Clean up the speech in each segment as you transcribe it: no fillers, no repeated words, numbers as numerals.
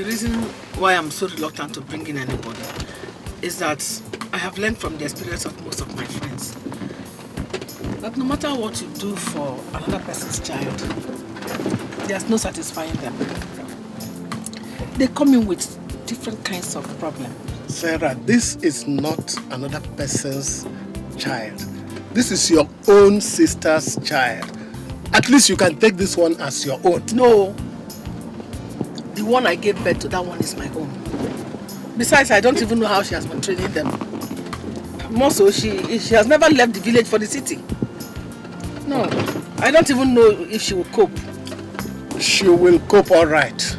reason why I'm so reluctant to bring in anybody is that I have learned from the experience of most of my friends that no matter what you do for another person's child, there's no satisfying them. They come in with different kinds of problems. Sarah, this is not another person's child. This is your own sister's child. At least you can take this one as your own. No. The one I gave birth to, that one is my own. Besides, I don't even know how she has been training them. More so, she has never left the village for the city. No, I don't even know if she will cope. She will cope all right.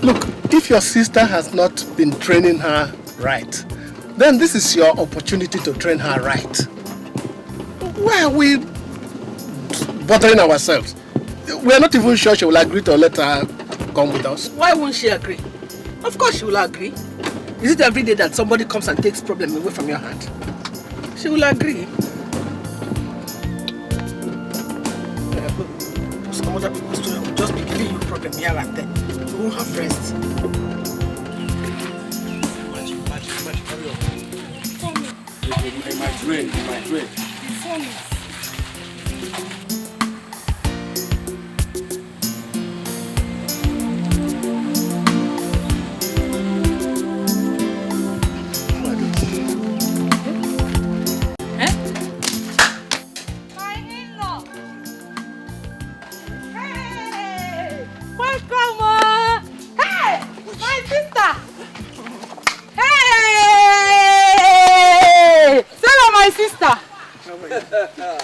Look, if your sister has not been training her right, then this is your opportunity to train her right. Why are we bothering ourselves? We are not even sure she will agree to let her come with us. Why won't she agree? Of course she will agree. Is it every day that somebody comes and takes problem away from your hand? She will agree. Some other people's children will just be giving you problem here and there. You won't have rest. It might rain, it might rain.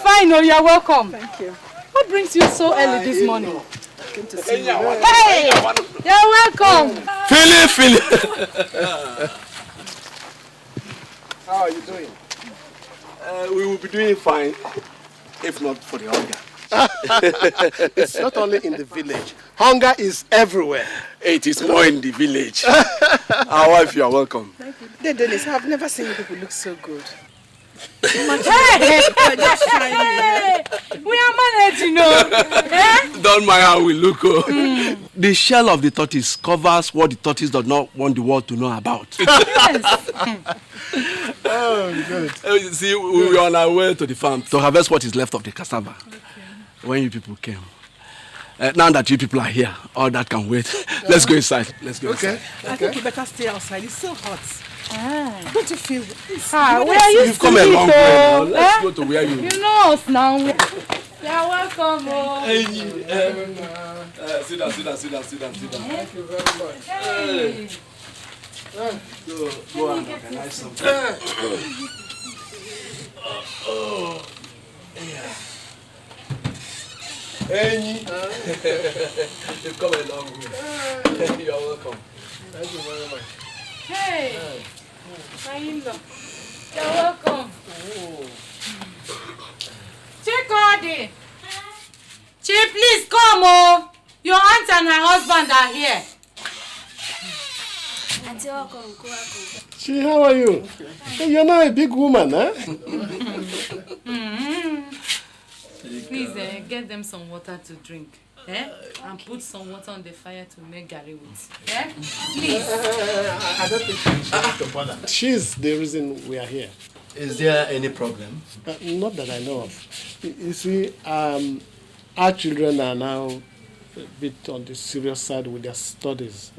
Fine, you're welcome. Thank you. What brings you so early this morning? I came to see you. Hey! You're welcome. Philly. How are you doing? We will be doing fine, if not for the hunger. It's not only in the village. Hunger is everywhere. It is more in the village. Our wife, you are welcome. Thank you. Dennis, I've never seen you people look so good. Hey! We are managing, Don't mind how we look. The shell of the tortoise covers what the tortoise does not want the world to know about. Yes. Oh, good. You see, we were on our way to the farm to harvest what is left of the cassava. When you people came. Now that you people are here, all that can wait. Let's go inside. Let's go inside. I think you better stay outside. It's so hot. Don't you feel this? Where are you? You've come a long way now. Let's go to where you... You know us now. You're welcome. Sit down. Thank you very much. Hey. Go and organize something. You've come a long way. You're welcome. Thank you very much. Hey. You're welcome. Chidi. Chief, please come. Your aunt and her husband are here. Auntie, welcome. Chi, how are you? Hey, you're not a big woman, huh? Please get them some water to drink. And put some water on the fire to make garri with. Please. I don't think she's to bother. She's the reason we are here. Is there any problem? Not that I know of. You see, our children are now a bit on the serious side with their studies.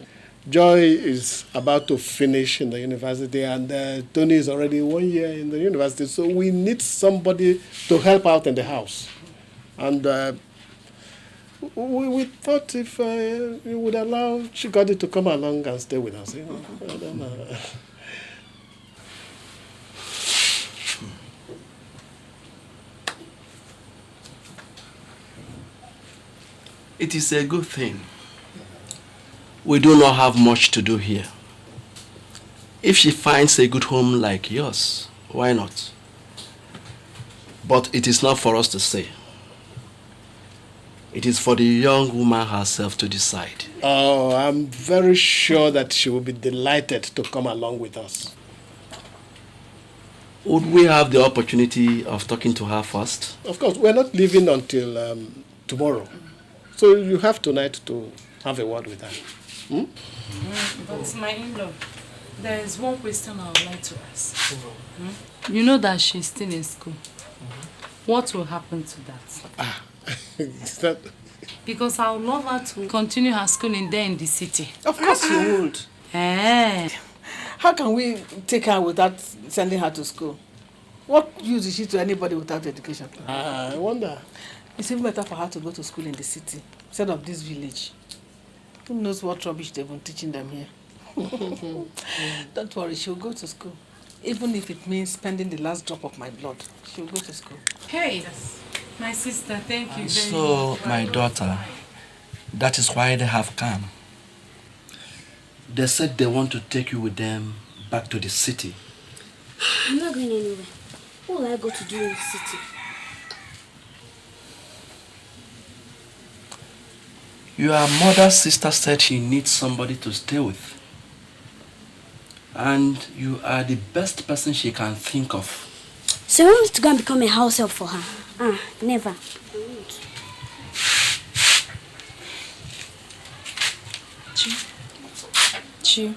Joy is about to finish in the university, and Tony is already 1 year in the university. So we need somebody to help out in the house. And we thought if you would allow Chidi to come along and stay with us. You know? I don't know. It is a good thing. We do not have much to do here. If she finds a good home like yours, why not? But it is not for us to say. It is for the young woman herself to decide. Oh, I'm very sure that she will be delighted to come along with us. Would we have the opportunity of talking to her first? Of course, we're not leaving until tomorrow. So you have tonight to have a word with her. But my in-law, there is one question I would like to ask. You know that she's still in school. What will happen to that? Is that... Because I would love her to continue her schooling there in the city. Of course you would. How can we take her without sending her to school? What use is she to anybody without education? I wonder. It's even better for her to go to school in the city instead of this village. Who knows what rubbish they've been teaching them here? Don't worry, she'll go to school. Even if it means spending the last drop of my blood, she'll go to school. Hey, my sister, thank you very much. So, my daughter, that is why they have come. They said they want to take you with them back to the city. I'm not going anywhere. What will I go to do in the city? Your mother's sister said she needs somebody to stay with. And you are the best person she can think of. So you want me to go and become a house help for her? Never. Chi,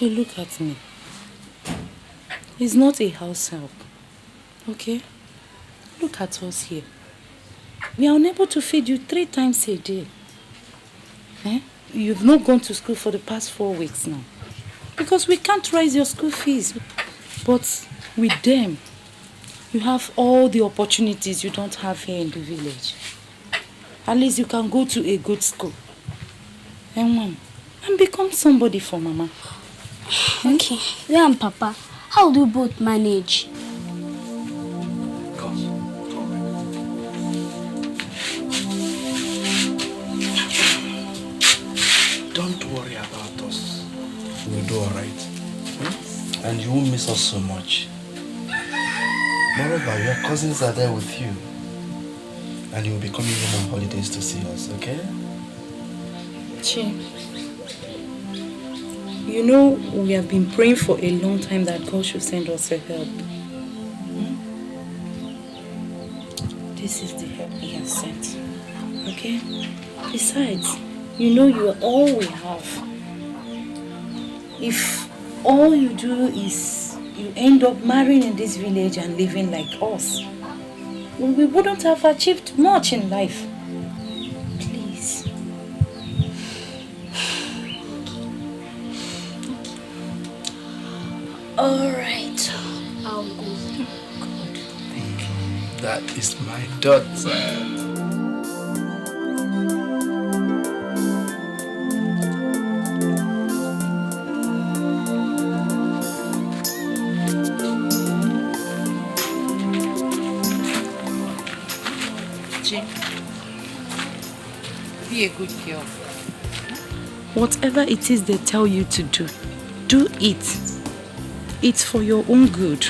look at me. It's not a house help. Okay? Look at us here. We are unable to feed you 3 times a day. You've not gone to school for the past 4 weeks now. Because we can't raise your school fees. But with them, you have all the opportunities you don't have here in the village. At least you can go to a good school. And become somebody for Mama. Okay, you and Papa, how do you both manage? Don't worry about us. We'll do alright. And you won't miss us so much. Moreover, your cousins are there with you. And you will be coming home on holidays to see us, okay? Chi, you know we have been praying for a long time that God should send us a help. This is the help He has sent. Okay? Besides, you know you are all we have. If all you do is you end up marrying in this village and living like us, we wouldn't have achieved much in life. Please. All right, I'll go. Good. Thank you. That is my daughter. Be a good girl. Whatever it is they tell you to do, do it. It's for your own good.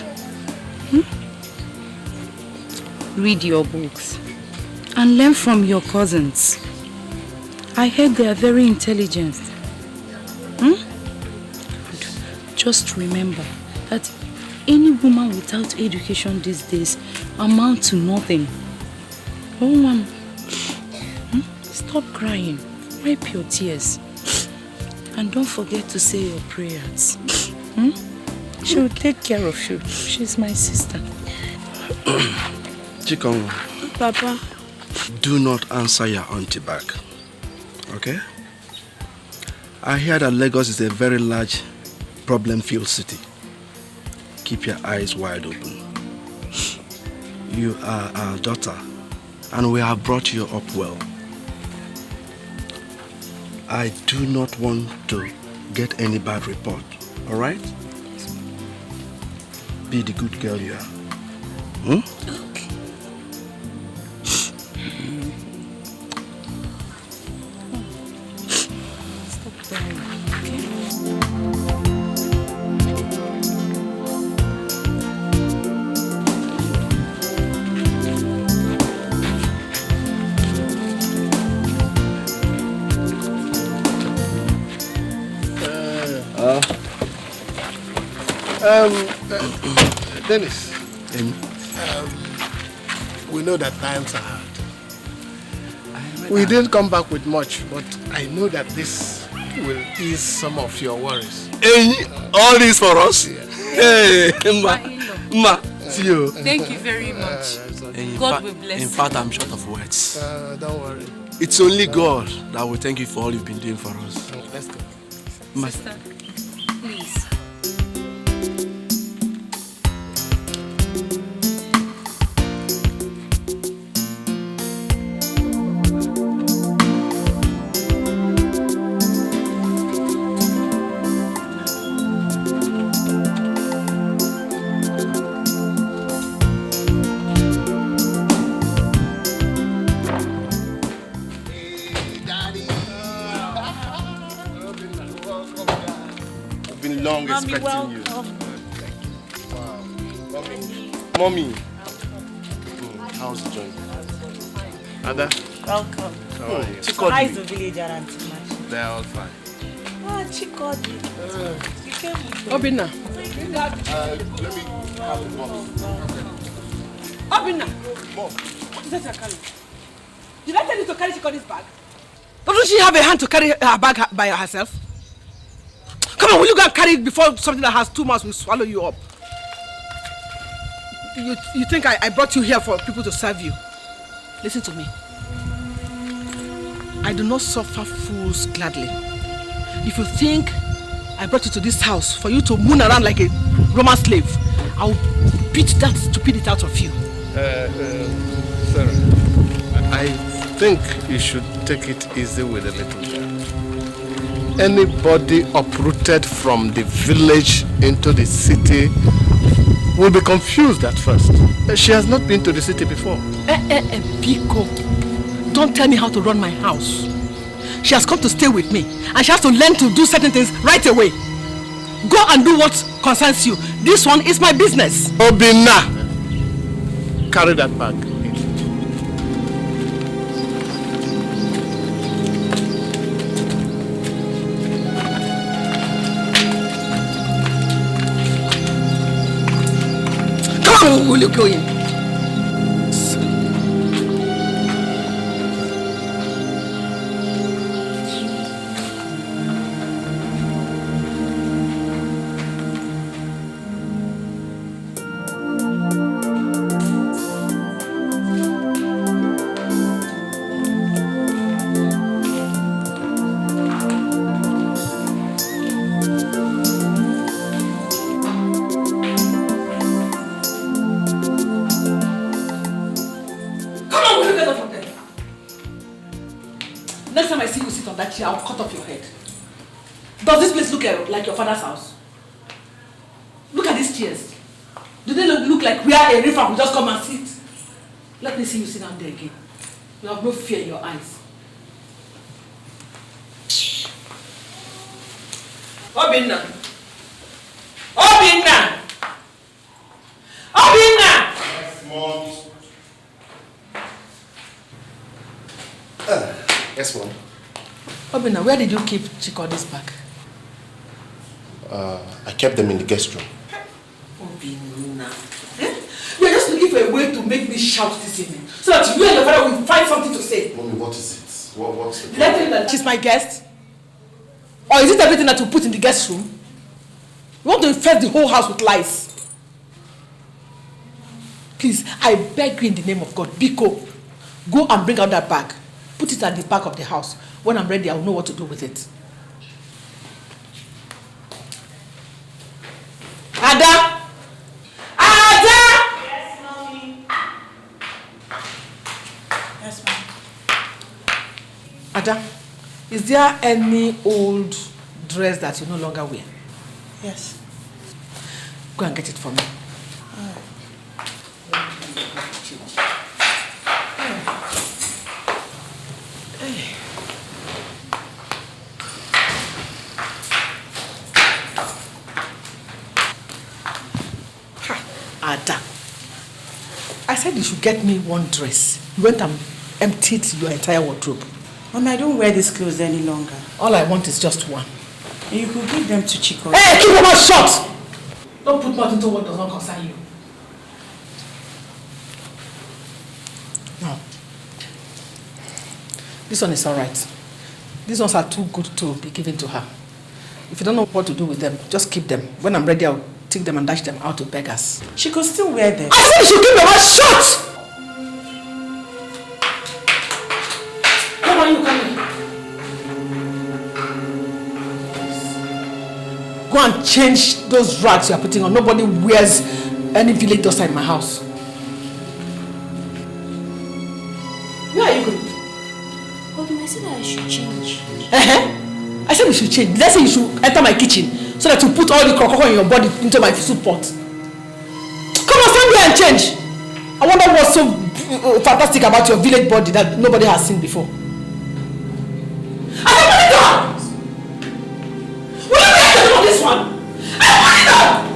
Read your books and learn from your cousins. I heard they are very intelligent. Just remember that any woman without education these days amounts to nothing. Oh, Mom. Stop crying. Wipe your tears. And don't forget to say your prayers. She will take care of you. She's my sister. Chikong. Papa. Do not answer your auntie back. Okay? I hear that Lagos is a very large problem-filled city. Keep your eyes wide open. You are our daughter, and we have brought you up well. I do not want to get any bad report, alright? Be the good girl you are. Okay. Stop crying, okay? Dennis, we know that times are hard. We didn't come back with much, but I know that this will ease some of your worries. Hey, all this for us? Yeah. Hey, Ma, see you. Thank you very much. God will bless you. In fact, I'm short of words. Don't worry. It's only God that will thank you for all you've been doing for us. Let's go. Sister, please. Long Mommy, expecting you. welcome. Wow. Mommy. How's the joint? Ada? Welcome. How are you? So how is the village around Timachi? They're all fine. Ah, Chikodi. You came with Obinna. Let me have the mommy. Obinna. Mom. What is that you're carrying? Did I tell you to carry Chiko's bag? Doesn't she have a hand to carry her bag by herself? Come on, will you go and carry it before something that has 2 mouths will swallow you up? You think I brought you here for people to serve you? Listen to me. I do not suffer fools gladly. If you think I brought you to this house for you to moon around like a Roman slave, I will beat that stupidity out of you. Sarah, I think you should take it easy with the little girl. Anybody uprooted from the village into the city will be confused at first. She has not been to the city before. Biko, don't tell me how to run my house. She has come to stay with me and she has to learn to do certain things right away. Go and do what concerns you. This one is my business. Obinna, carry that bag. Will you go in? I'll cut off your head. Does this place look like your father's house? Look at these chairs. Do they look like where a river will just come and sit? Let me see you sit down there again. You have no fear in your eyes. Obinna! Obinna! Obinna! Yes, Mom. Yes, Mom. Obinna, where did you keep Chiko's bag? I kept them in the guest room. Obinna. You are just looking for a way to make me shout this evening so that you and your father will find something to say. Mommy, what is it? What's the Let him that she's my guest? Or is it everything that you put in the guest room? You want to infest the whole house with lies? Please, I beg you in the name of God, Biko, go and bring out that bag. Put it at the back of the house. When I'm ready, I'll know what to do with it. Ada! Ada! Yes, Mommy. Yes, Mom. Ada, is there any old dress that you no longer wear? Yes. Go and get it for me. Ada, I said you should get me one dress. You went and emptied your entire wardrobe. Mommy, I don't wear these clothes any longer. All I want is just one. And you could give them to Chiko. Hey, keep your mouth shut! Don't put mouth into what does not concern you. No. This one is alright. These ones are too good to be given to her. If you don't know what to do with them, just keep them. When I'm ready, I'll take them and dash them out to beggars. She could still wear them. I said you should keep your mouth shut! Come on, you come here. Go and change those rags you are putting on. Nobody wears any village dust in my house. Where are you going? I said I should change. I said we should change. Let's say you should enter my kitchen so that you put all the crocodile in your body into my soup pot. Come on, stand there and change. I wonder what's so fantastic about your village body that nobody has seen before. I said, monitor! Will you make a this one? I monitor!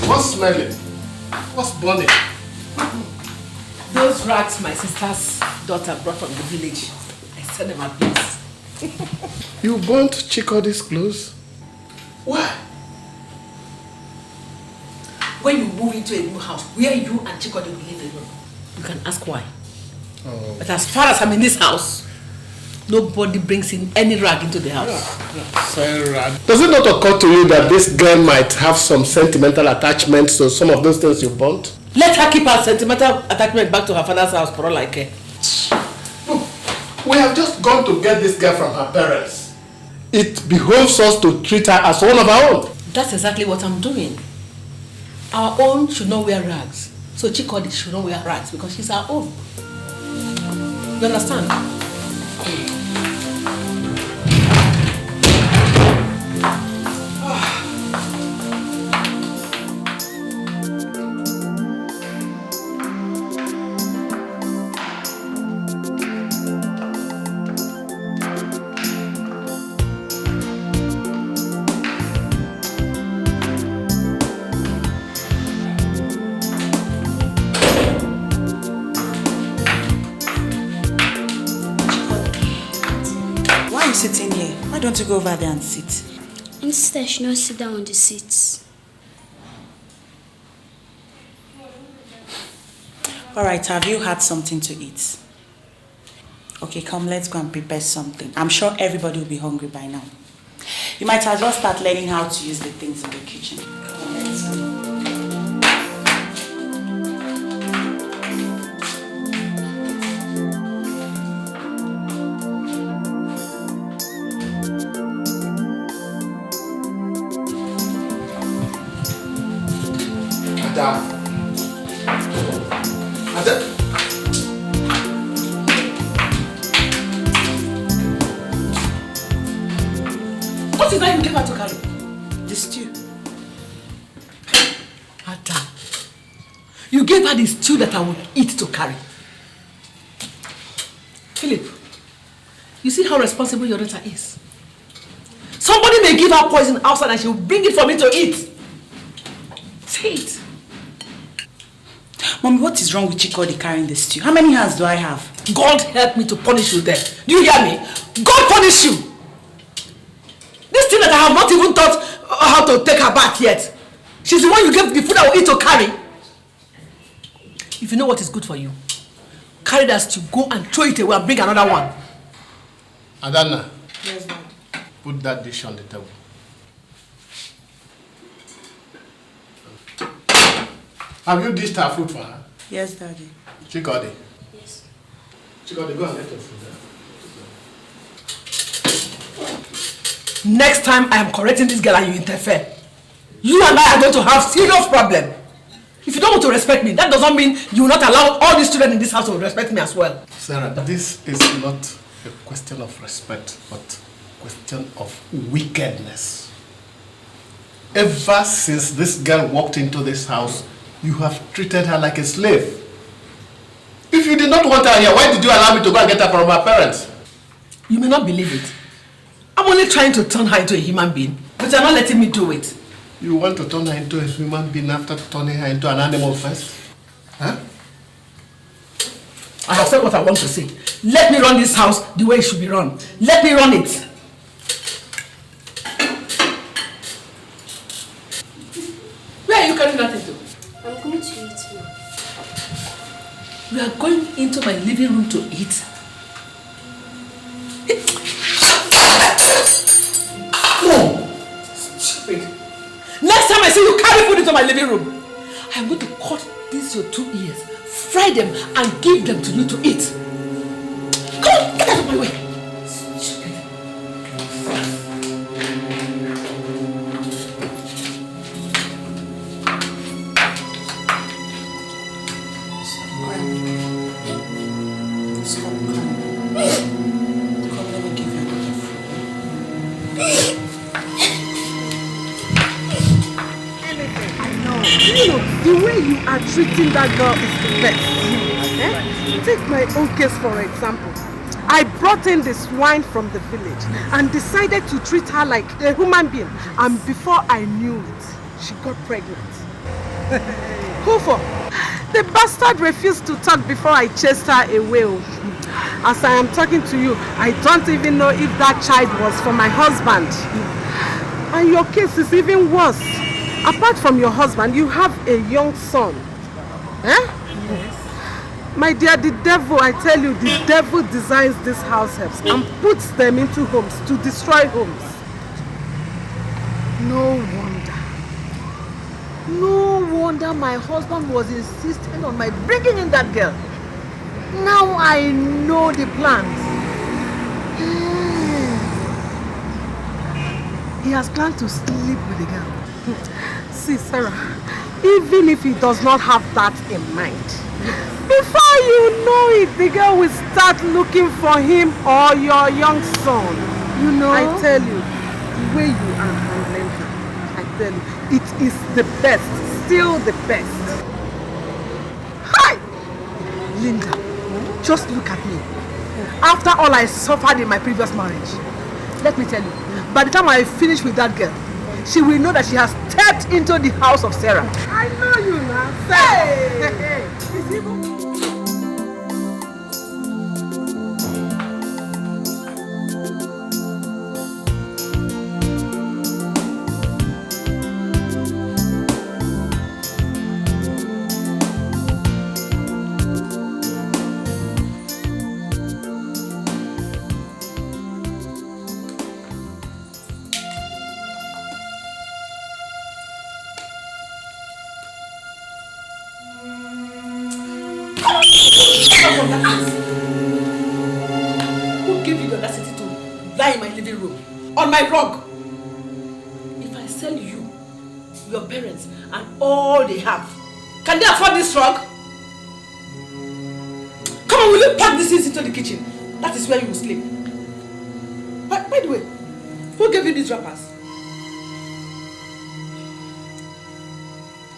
What's smelling? What's burning? Those rags my sister's daughter brought from the village. I sent them at once. You burnt Chikody's clothes? Why? When you move into a new house where you and Chikodi will live alone, you can ask why. Oh. But as far as I'm in this house, nobody brings in any rag into the house. Does it not occur to you that this girl might have some sentimental attachments to some of those things you burnt? Let her keep her sentimental attachment back to her father's house for all I care. Look, we have just gone to get this girl from her parents. It behoves us to treat her as one of our own. That's exactly what I'm doing. Our own should not wear rags. So Chikodi should not wear rags because she's our own. You understand? Sitting here. Why don't you go over there and sit? Instead, she not sit down on the seats. Alright, have you had something to eat? Okay, come, let's go and prepare something. I'm sure everybody will be hungry by now. You might as well start learning how to use the things in the kitchen. Come on, let's go. What is that you gave her to carry? The stew. Adam, you gave her the stew that I would eat to carry. Philip, you see how responsible your daughter is? Somebody may give her poison outside and she will bring it for me to eat. Say it. Mommy, what is wrong with Chikodi carrying the stew? How many hands do I have? God help me to punish you there. Do you hear me? God punish you. This thing that I have not even taught how to take her bath yet. She's the one you gave the food I will eat to carry. If you know what is good for you, carry that stew, go and throw it away and bring another one. Adana. Yes, Dad. Put that dish on the table. Have you dished her food for her? Yes, Daddy. Chikodi. Yes. Chikodi, go and get your food there. Next time I am correcting this girl and you interfere, you and I are going to have serious problem. If you don't want to respect me, that doesn't mean you will not allow all these children in this house to respect me as well. Sarah, this is not a question of respect, but a question of wickedness. Ever since this girl walked into this house, you have treated her like a slave. If you did not want her here, why did you allow me to go and get her from her parents? You may not believe it. I'm only trying to turn her into a human being, but you're not letting me do it. You want to turn her into a human being after turning her into an animal first? Huh? I have said what I want to say. Let me run this house the way it should be run. Let me run it. Where are you carrying that into? I'm going to eat now. We are going into my living room to eat. Stupid. Next time I see you carry food into my living room, I'm going to cut these your 2 ears, fry them, and give them to you to eat. Come on, get out of my way. Stupid. Stop crying. Come, let me give you another food. You know, the way you are treating that girl is the best. Take my own case for example. I brought in this swine from the village and decided to treat her like a human being. And before I knew it, she got pregnant. Who for? The bastard refused to talk before I chased her away. As I am talking to you, I don't even know if that child was for my husband. And your case is even worse. Apart from your husband, you have a young son. Eh? Yes. My dear, the devil, I tell you, the devil designs these house helps and puts them into homes to destroy homes. No wonder my husband was insisting on my bringing in that girl. Now I know the plans. He has planned to sleep with the girl. See, Sarah, even if he does not have that in mind, before you know it, the girl will start looking for him or your young son. You know? I tell you, the way you are handling her, I tell you, it is the best, still the best. Hi! Linda, just look at me. After all I suffered in my previous marriage, let me tell you, by the time I finish with that girl, she will know that she has stepped into the house of Sarah. I know you now. Hey! It's even... Who gave you the audacity to lie in my living room? On my rug? If I sell you, your parents, and all they have, can they afford this rug? Come on, will you pack these things into the kitchen? That is where you will sleep. By the way, who gave you these wrappers?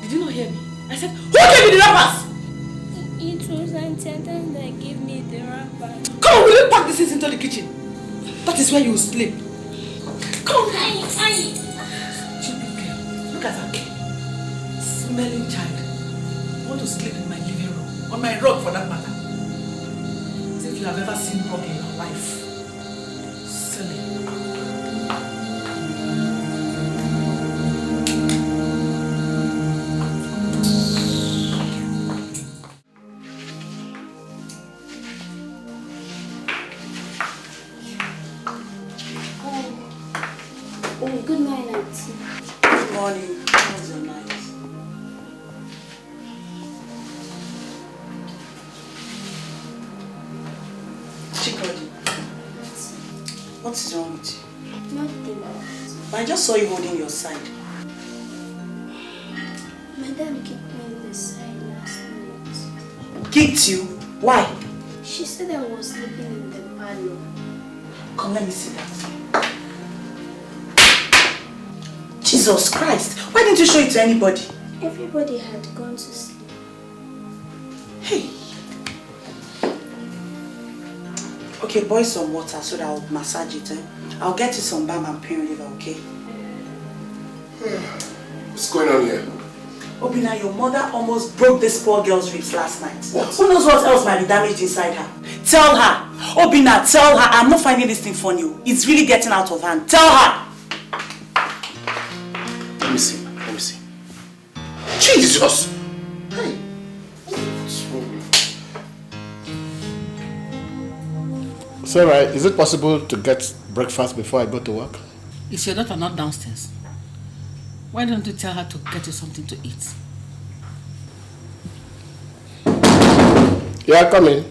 Did you not hear me? I said, who gave you the wrappers? It was Auntie Adana that gave me the wrapper. Come on, will you pack this into the kitchen? That is where you will sleep. Come on. Stupid girl. Look at her. Smelling child. You want to sleep in my living room. On my rug for that matter. As if you have ever seen rug in your life. Silly. Good morning. How was your night? Chidi, what is wrong with you? Nothing. I just saw you holding your side. Madam kicked me in the side last night. Kicked you? Why? She said I was sleeping in the parlor. Come, let me see that. Jesus Christ! Why didn't you show it to anybody? Everybody had gone to sleep. Hey! Okay, boil some water so that I'll massage it. I'll get you some balm and pain reliever, okay? What's going on here? Obina, your mother almost broke this poor girl's ribs last night. What? Who knows what else might be damaged inside her? Tell her! Obina, tell her I'm not finding this thing funny. It's really getting out of hand. Tell her! Let me see. Jesus! Hey! Sarah, is it possible to get breakfast before I go to work? Is your daughter not downstairs? Why don't you tell her to get you something to eat? Yeah, come in.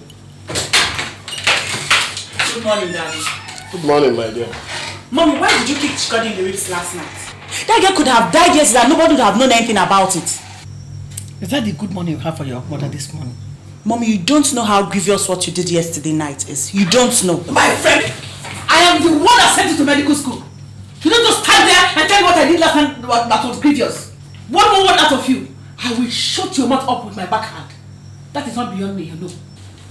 Good morning, Daddy. Good morning, my dear. Mommy, why did you kick Chidi in the ribs last night? That girl could have died yesterday and nobody would have known anything about it. Is that the good morning you have for your mother this morning? Mommy, you don't know how grievous what you did yesterday night is. You don't know. My friend, I am the one that sent you to medical school. You don't just stand there and tell me what I did last night that was grievous. One more word out of you, I will shut your mouth up with my backhand. That is not beyond me, you know.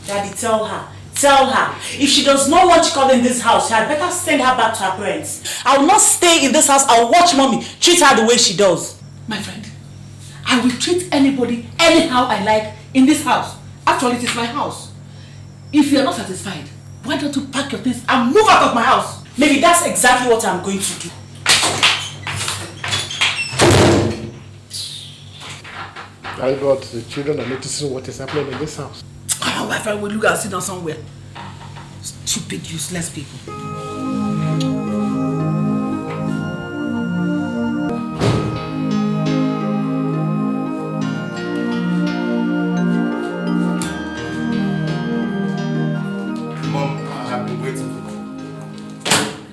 Daddy, tell her. Tell her. If she does not want Chidi in this house, she had better send her back to her parents. I will not stay in this house. I will watch Mommy treat her the way she does. My friend, I will treat anybody anyhow I like in this house. After all, it is my house. If you are not satisfied, why don't you pack your things and move out of my house? Maybe that's exactly what I'm going to do. Thank God the children are noticing what is happening in this house. Oh, my friend will look and sit down somewhere. Stupid, useless people.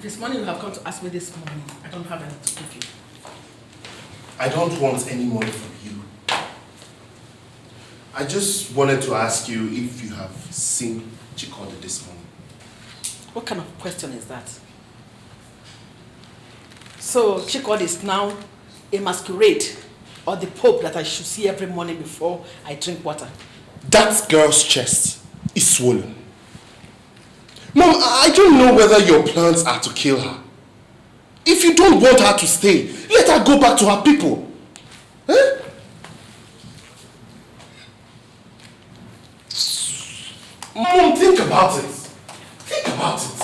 This morning you have come to ask me this morning. I don't have anything to give you. I don't want any money from you. I just wanted to ask you if you have seen Chidi this morning. What kind of question is that? So Chidi is now a masquerade or the Pope that I should see every morning before I drink water? That girl's chest is swollen. Mom, I don't know whether your plans are to kill her. If you don't want her to stay, let her go back to her people. Eh? Mom, think about it. Think about it.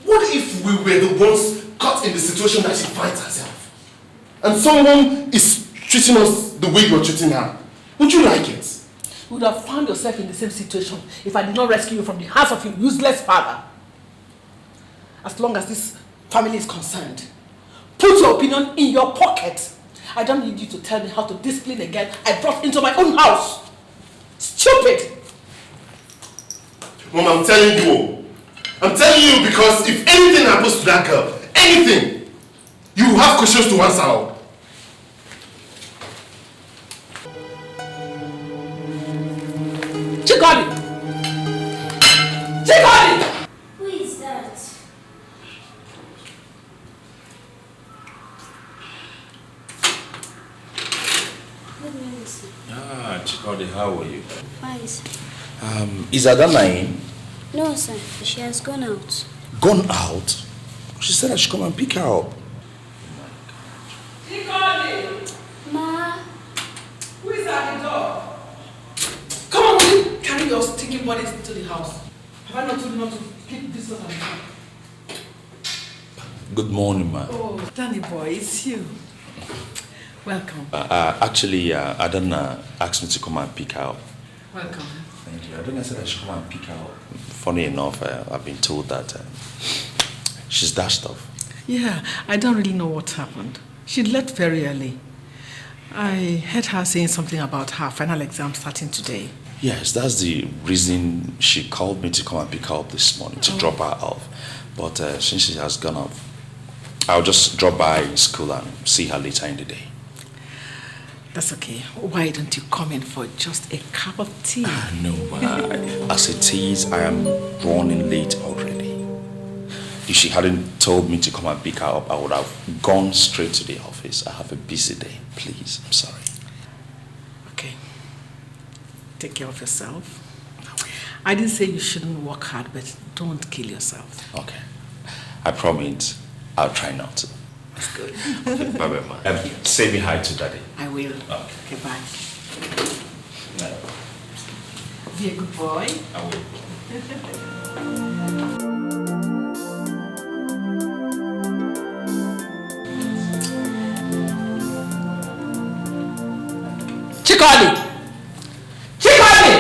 What if we were the ones caught in the situation that she finds herself? And someone is treating us the way you're treating her? Would you like it? You would have found yourself in the same situation if I did not rescue you from the hands of your useless father. As long as this family is concerned, put your opinion in your pocket. I don't need you to tell me how to discipline a girl I brought into my own house. Stupid! Mom, I'm telling you. I'm telling you because if anything happens to that girl, anything, you have questions to answer. Chidi! Chidi! Who is that? Good morning, sir. Ah, Chidi, how are you? Fine, sir. Is Adana in? No, sir. She has gone out. Gone out? She said I should come and pick her up. Ma. Who is at the door? Come on, will you carry your stinking bodies into the house? Have I not told you not to keep this one? Good morning, ma. Oh, Danny boy, it's you. Welcome. Actually, Adana asked me to come and pick her up. Welcome. Thank you. Adana said I should come and pick her up. Funny enough, I've been told that she's dashed off. Yeah, I don't really know what happened. She left very early. I heard her saying something about her final exam starting today. Yes, that's the reason she called me to come and pick her up this morning, to drop her off. But since she has gone off, I'll just drop by in school and see her later in the day. That's okay. Why don't you come in for just a cup of tea? No, as it is, I am running late already. If she hadn't told me to come and pick her up, I would have gone straight to the office. I have a busy day. Please, I'm sorry. Okay. Take care of yourself. I didn't say you shouldn't work hard, but don't kill yourself. Okay. I promise I'll try not to. That's good. Okay, bye-bye, ma. Say me hi to Daddy. I will. Okay, bye. Be a good boy. I will. Chikoli! Chikoli!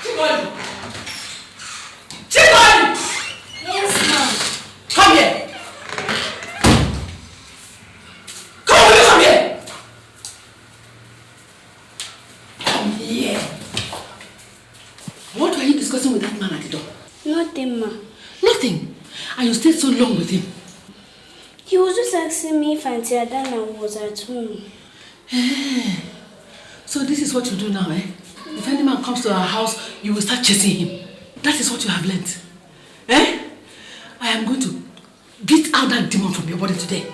Chikoli! Chikoli! Yes, ma'am. Come here! Come here! Come here! What were you discussing with that man at the door? Nothing, ma. Nothing. And you stayed so long with him. He was just asking me if Auntie Adana was at home. So this is what you do now, eh? If any man comes to our house, you will start chasing him. That is what you have learned. Eh? I am going to beat out that demon from your body today.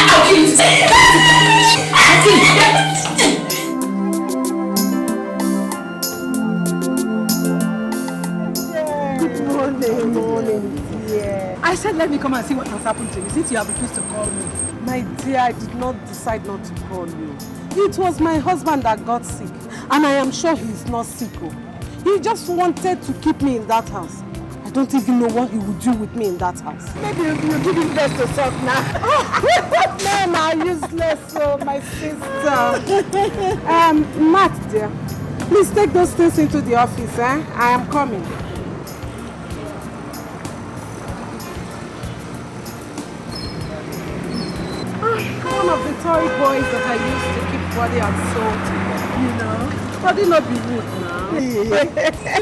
I'll kill it. I'll kill it. Good morning, dear. I said let me come and see what has happened to you since you have refused to call me. My dear, I did not decide not to call you. It was my husband that got sick, and I am sure he is not sick. He just wanted to keep me in that house. I don't even know what he would do with me in that house. Maybe you give him best to talk now. No, I'm useless, my sister. Matt, dear, please take those things into the office, eh? I am coming. One of the toy boys that I used to keep body and soul to, you know. Body not be rude now. You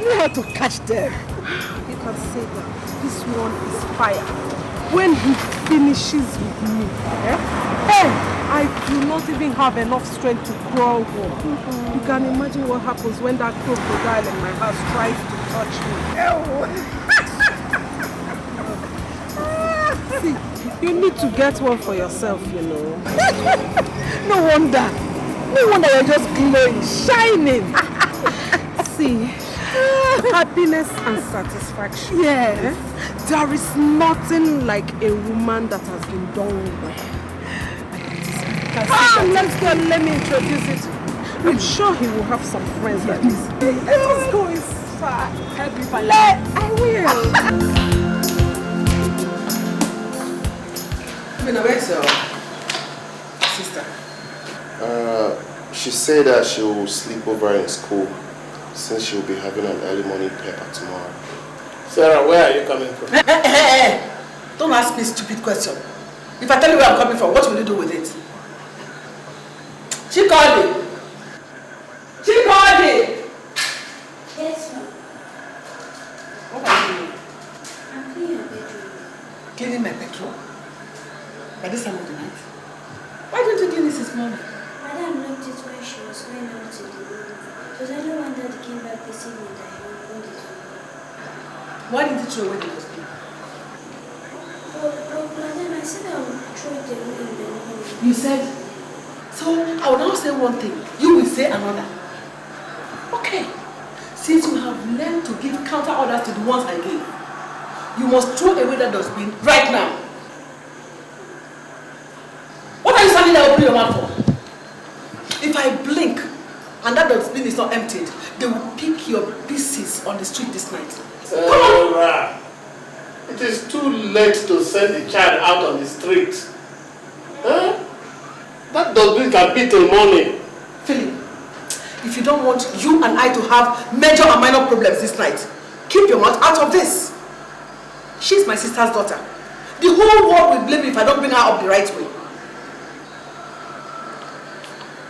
know how to catch them. You can say that this one is fire. When he finishes with me, I do not even have enough strength to crawl home. You can imagine what happens when that crocodile in my house tries to touch me. See, you need to get one for yourself, you know. No wonder you're just glowing, shining. See, happiness and satisfaction. Yes. There is nothing like a woman that has been done well. Let's go, let me introduce it. I'm sure he will have some friends like this. Let's go inside. Help me find I will. Where's your sister? She said that she will sleep over in school since she will be having an early morning paper tomorrow. Sarah, where are you coming from? Don't ask me a stupid question. If I tell you where I'm coming from, what will you do with it? Chikoli! Chikoli! Yes, ma'am. What are you doing? I'm cleaning your bedroom. Cleaning my bedroom? By this time of the night? Why don't you clean this this morning? Madam locked it when she was going out to the room. It was only when Daddy came back this evening that he opened it for me. Why didn't you throw away the dustbin? Madam, I said I would throw it away in the morning. You said? So I will now say one thing, you will say another. Okay. Since you have learned to give counter orders to the ones I gave, you must throw away that dustbin right now. What are you standing there opening your mouth for? If I blink and that dustbin is not emptied, they will pick your pieces on the street this night. Sarah, it is too late to send the child out on the street. Huh? That dustbin can be till morning. Philip, if you don't want you and I to have major and minor problems this night, keep your mouth out of this. She's my sister's daughter. The whole world will blame me if I don't bring her up the right way.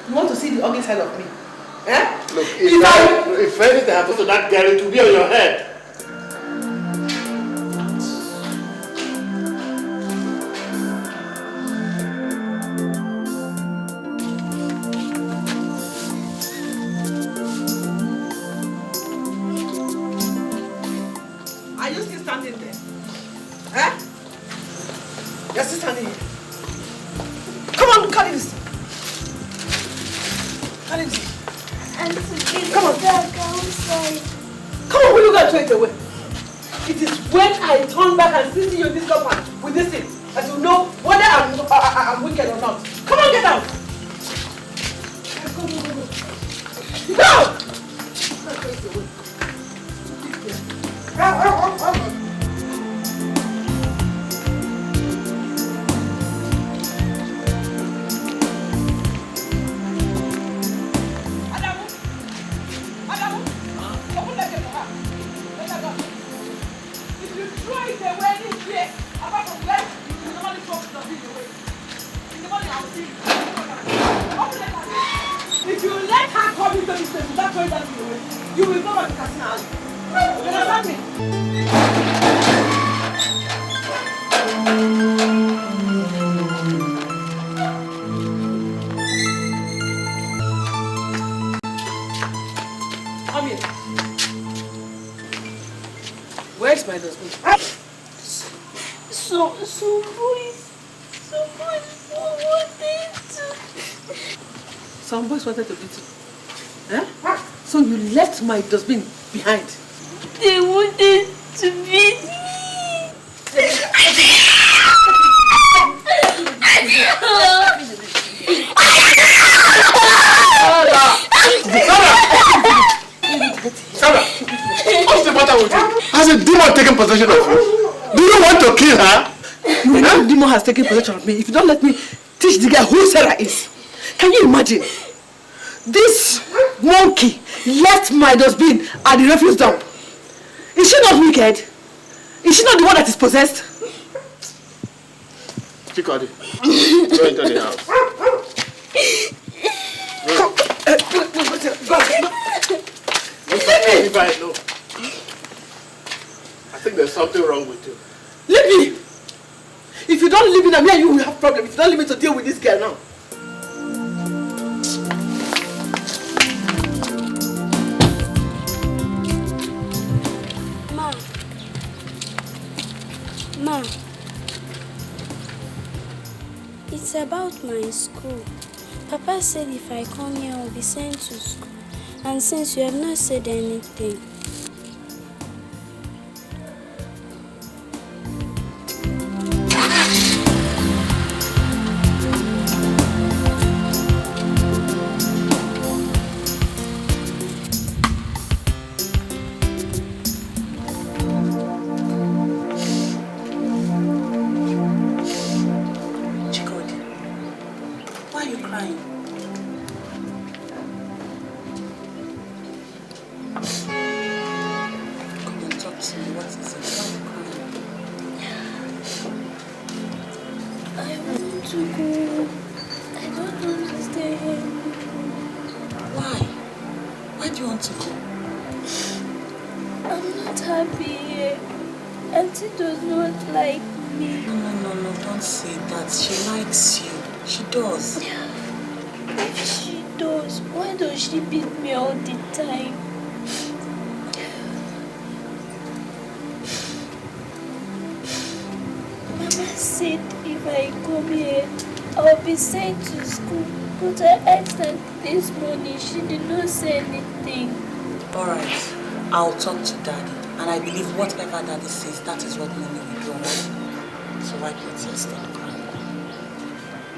You want to see the ugly side of me? Eh? Look, if anything happens to that girl, it will be on your head. Are you still standing there? Eh? You're still standing here. Come on, carry this. Carry this. Come on. Come on, will you go and throw it away? It is when I turn back and see you in this compound with this thing that you know whether I'm wicked or not. Come on, get out. Go! If you let her come into this place without throwing that thing away, you will go back to Casino Alley. You understand me? Come here. Where's my husband? Some boys wanted to beat you. Eh? So you left my dustbin behind. They wanted to beat me. Sarah! What's the matter with you? Has a demon taken possession of you? Do you want to kill her? You know the demon has taken possession of me. If you don't let me teach the girl who Sarah is. Can you imagine? This monkey left my dustbin at the refuse dump. Is she not wicked? Is she not the one that is possessed? Chikodi, go into the house. Go. If I know. I think there's something wrong with you. Leave me! If you don't leave me, me and you will have problems. If you don't leave me to deal with this girl now. Ma, it's about my school. Papa said if I come here, I'll be sent to school. And since you have not said anything, sent to school, but I asked her this morning, she did not say anything. Alright, I'll talk to Daddy, and I believe whatever Daddy says, that is what Mommy will do. So wipe your tears, stop crying.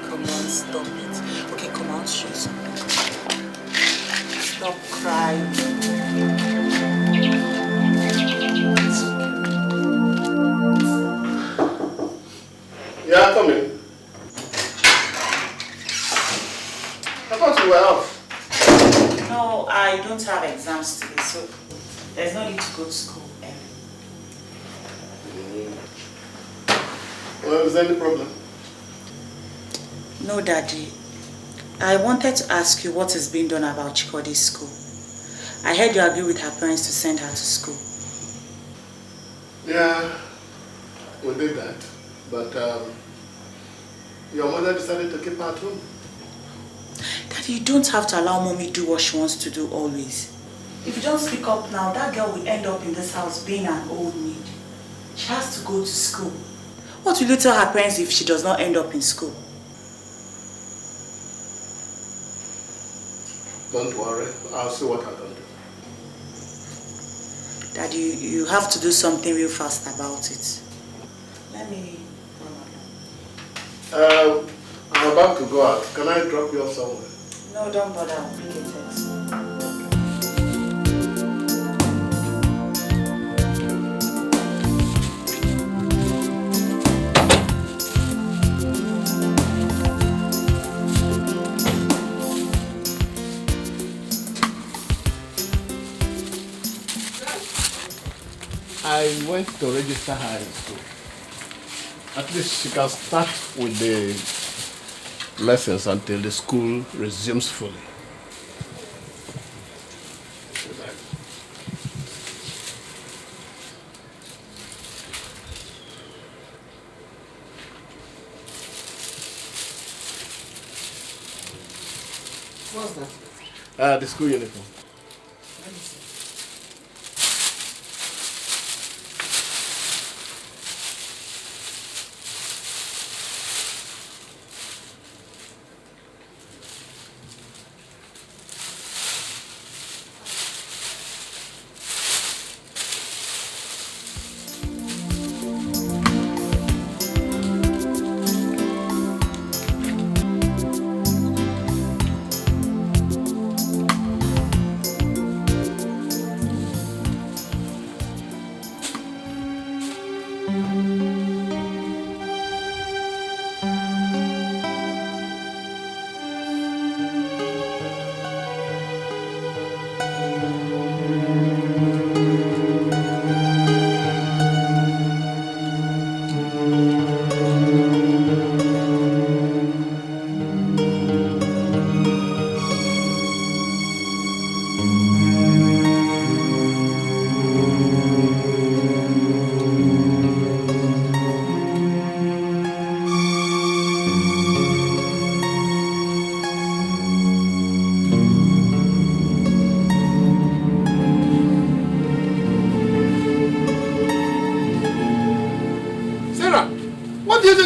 Come on, stop it. Okay, come on, show something. Stop crying. Yeah, come in. I thought you were off. No, I don't have exams today, so there's no need to go to school. Well, is there any problem? No, Daddy. I wanted to ask you what is being done about Chikodi's school. I heard you agree with her parents to send her to school. Yeah, we did that. But your mother decided to keep her at home. Daddy, you don't have to allow Mommy do what she wants to do always. If you don't speak up now, that girl will end up in this house being an old maid. She has to go to school. What will you tell her parents if she does not end up in school? Don't worry, I'll see what I can do. Daddy, you have to do something real fast about it. Let me... I'm about to go out. Can I drop you off somewhere? No, don't bother. I'll pick a text. I went to register her in school. At least she can start with the lessons until the school resumes fully. What's that? The school uniform. Let me see.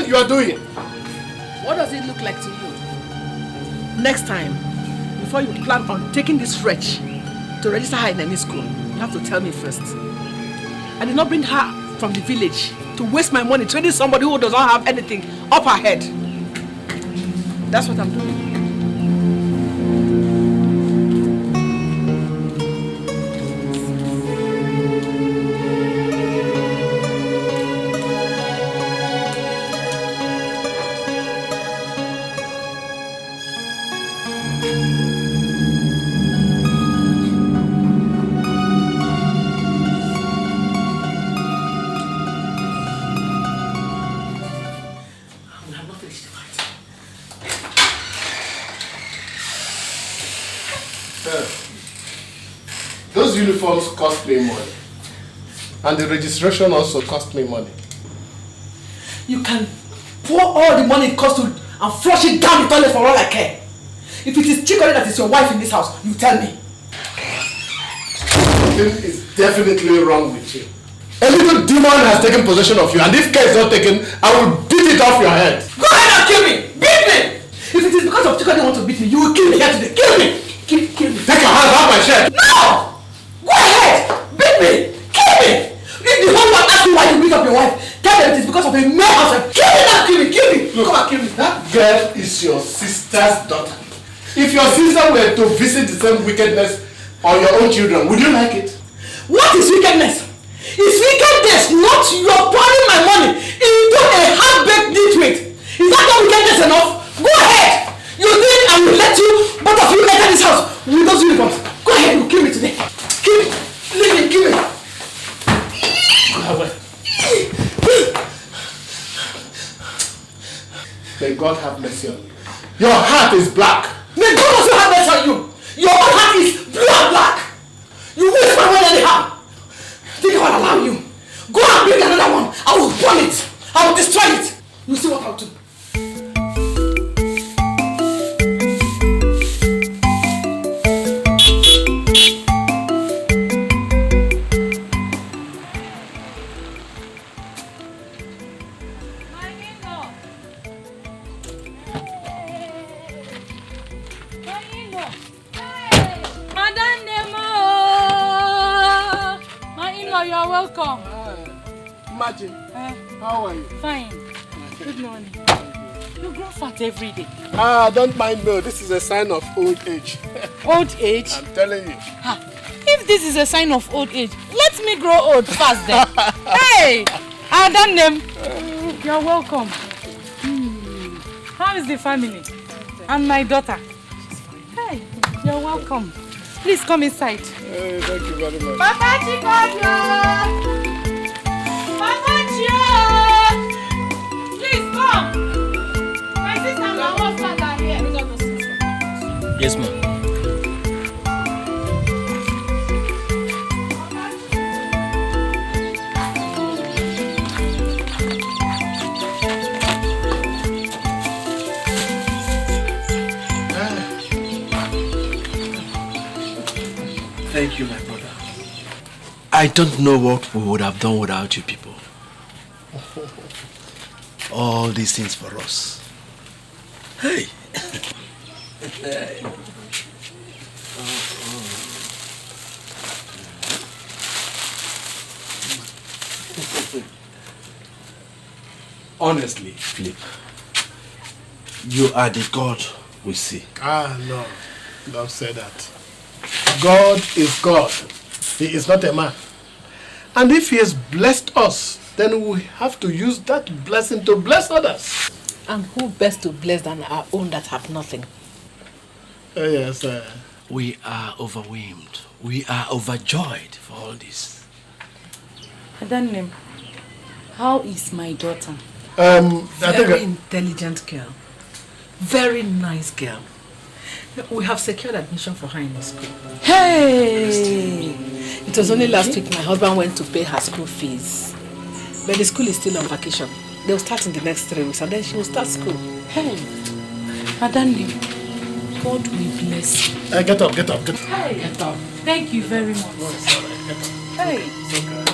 You are doing. What does it look like to you? Next time, before you plan on taking this wretch to register her in any school, you have to tell me first. I did not bring her from the village to waste my money training somebody who does not have anything up her head. That's what I'm doing. Those uniforms cost me money. And the registration also cost me money. You can pour all the money it costs to and flush it down the toilet for all I care. If it is Chikodi that is your wife in this house, you tell me. Something is definitely wrong with you. A little demon has taken possession of you, and if care is not taken, I will beat it off your head. Go ahead and kill me! Beat me! If it is because of Chikodi you want to beat me, you will kill me here today. Kill me! Kill me. Take your hands off my shirt! No! Go ahead! Beat me! Kill me! If the whole world asks you why you beat up your wife, tell them it is because of a male husband. Kill me now! Kill me! Kill me! Look, come and kill me. That girl is your sister's daughter. If your sister were to visit the same wickedness on your own children, would you like it? What is wickedness? It's wickedness, not your pouring my money into a half-baked nitwit. Is that not wickedness enough? Go ahead! You think I will let you, both of you, enter this house with those uniforms? Go ahead, you kill me today. Kill me. Leave me, kill me. God have mercy on you. Your heart is black. May God also have mercy on you. Your own heart is blue and black. You waste my money anyhow. Think I will allow you. Go and bring another one. I will burn it. I will destroy it. You see what I'll do. You're welcome. Imagine. How are you? Fine. Good morning. You grow fat every day. Don't mind me. This is a sign of old age. Old age? I'm telling you. If this is a sign of old age, let me grow old fast then. Hey! I done them. You're welcome. How is the family? And my daughter? Hey, you're welcome. Please come inside. Hey, thank you very much. Papa Chikodio! Papa Chio! Please come! My sister and my husband are here. Yes, ma'am. Thank you, my brother. I don't know what we would have done without you people. All these things for us. Hey! Honestly, Philip, you are the God we see. No. Don't say that. God is God. He is not a man. And if he has blessed us, then we have to use that blessing to bless others. And who best to bless than our own that have nothing? Yes, We are overwhelmed. We are overjoyed for all this. Adanem, how is my daughter? Very intelligent girl. Very nice girl. We have secured admission for her in the school. Hey! It was only last week my husband went to pay her school fees. But the school is still on vacation. They'll start in the next 3 weeks and then she will start school. Hey! Adanem, God will bless you. Get up. Hey! Get up. Thank you very much. Oh, it's all right. Get up. Hey! It's okay.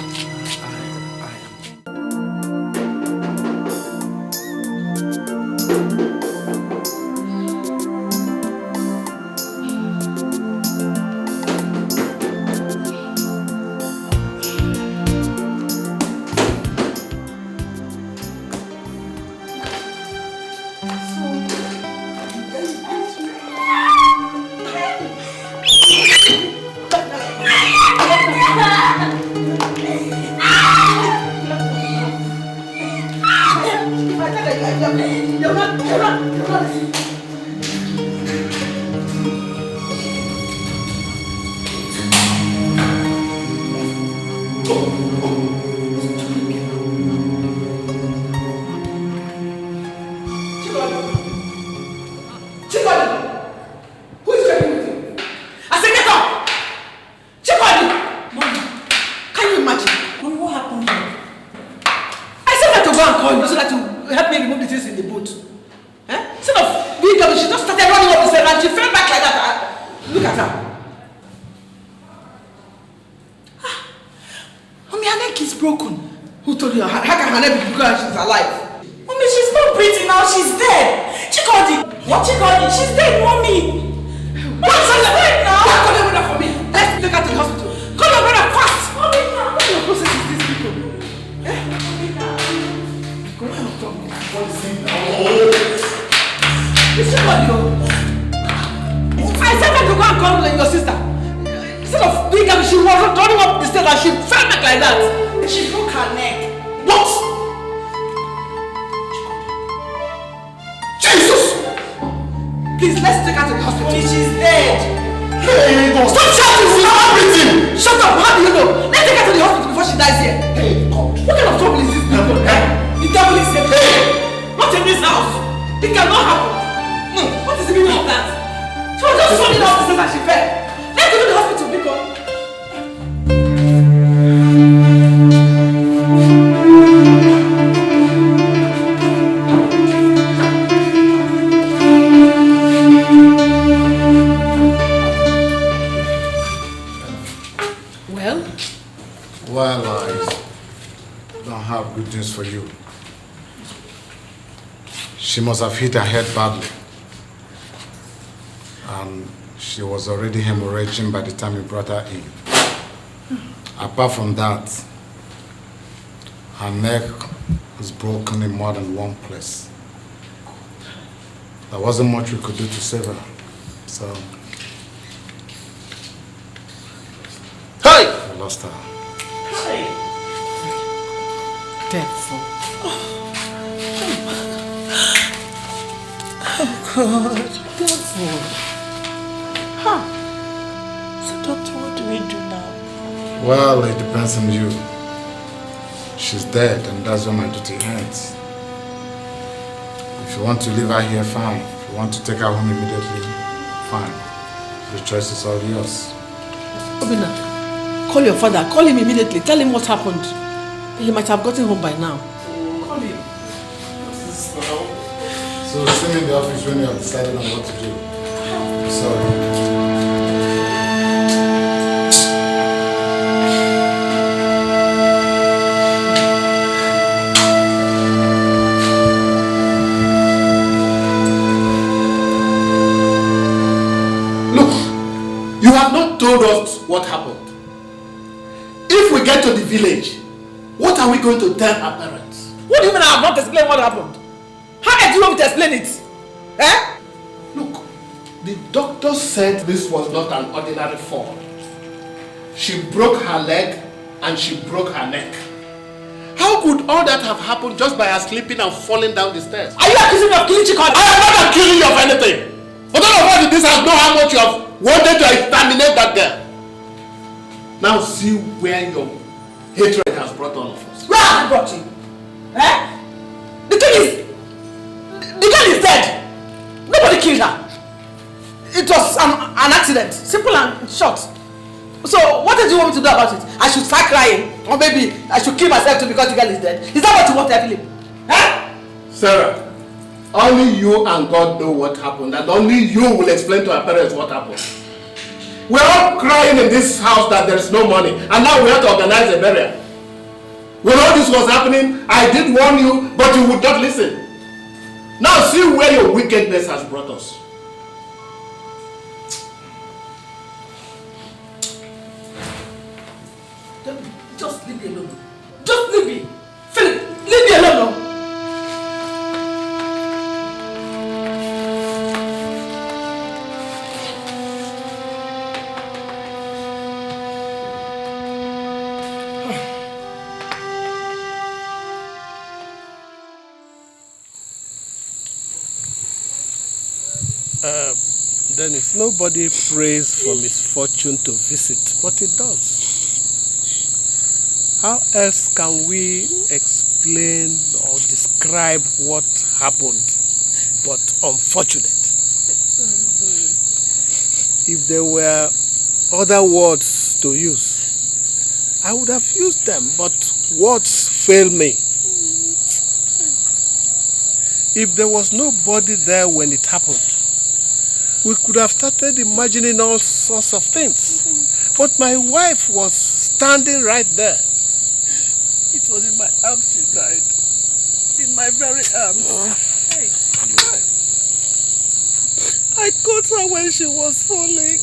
This It cannot happen. No. What is the meaning of that? She was just falling off the stairs and she fell. Let's go to the hospital, because. Well, I don't have good news for you. She must have hit her head badly. And she was already hemorrhaging by the time you brought her in. Apart from that, her neck was broken in more than one place. There wasn't much we could do to save her. So, hey! I lost her. Devil. Oh God, devil. Huh. So doctor, what do we do now? Well, it depends on you. She's dead and that's where my duty ends. If you want to leave her here, fine. If you want to take her home immediately, fine. The choice is all yours. Obina, call your father. Call him immediately. Tell him what happened. He might have gotten home by now. Call him. So see me in the office when you have decided on what to do. Sorry. Look, you have not told us what happened. If we get to the village, what are we going to tell our parents? What do you mean I have not explained what happened? How do you want me to explain it? Eh? Look, the doctor said this was not an ordinary fall. She broke her leg and she broke her neck. How could all that have happened just by her slipping and falling down the stairs? Are you accusing me of killing Chidi? I am not accusing you of anything. But all of us in this house know how much you have wanted to exterminate that girl. Now see where your hatred has brought all of us. Where has it brought you? Eh? The girl is dead. Nobody killed her. It was an accident. Simple and short. So what did you want me to do about it? I should start crying? Or maybe I should kill myself too because the girl is dead? Is that what you want, Philip? Eh? Sarah, only you and God know what happened, and only you will explain to our parents what happened. We're all crying in this house that there's no money, and now we have to organize a burial. When all this was happening, I did warn you, but you would not listen. Now see where your wickedness has brought us. Just leave me alone. Just leave me. Philip, leave me alone. No? Dennis, nobody prays for misfortune to visit, but it does. How else can we explain or describe what happened, but unfortunate? If there were other words to use, I would have used them, but words fail me. If there was nobody there when it happened, we could have started imagining all sorts of things. But my wife was standing right there. It was in my arms she died. In my very arms. Hey. I caught her when she was falling.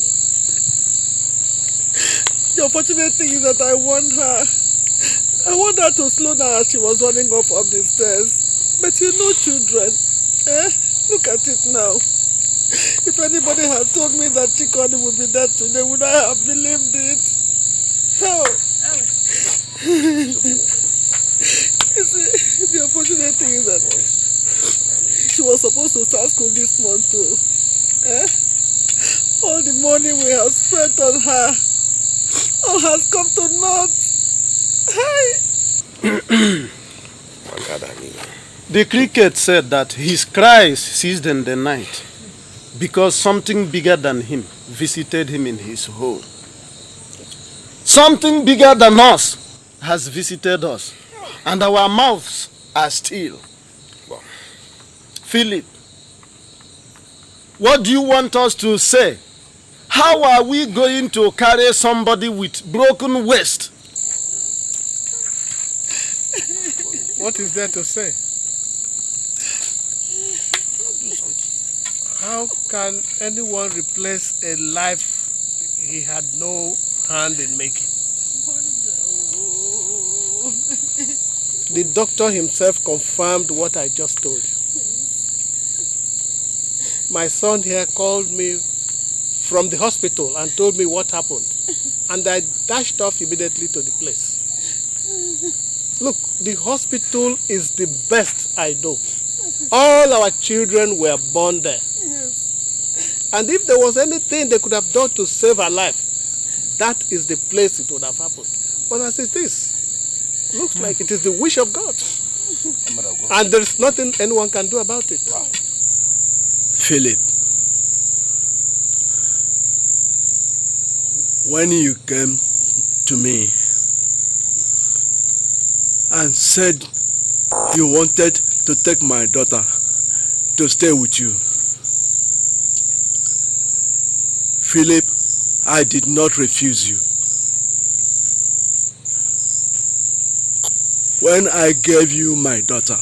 The unfortunate thing is that I warned her. I wanted her to slow down as she was running up the stairs. But you know children. Look at it now. If anybody had told me that Chidi would be dead today, would I have believed it? How? You see, the unfortunate thing is that she was supposed to start school this month too. All the money we have spent on her, all has come to naught. Hey! The cricket said that his cries ceased in the night because something bigger than him visited him in his home. Something bigger than us has visited us, and our mouths are still. Philip, what do you want us to say? How are we going to carry somebody with broken waist? What is there to say? How can anyone replace a life he had no hand in making? The doctor himself confirmed what I just told you. My son here called me from the hospital and told me what happened. And I dashed off immediately to the place. Look, the hospital is the best I know. All our children were born there. And if there was anything they could have done to save her life, that is the place it would have happened. But as it is, looks like it is the wish of God. And there's nothing anyone can do about it. Philip, when you came to me and said you wanted to take my daughter to stay with you, Philip, I did not refuse you. When I gave you my daughter,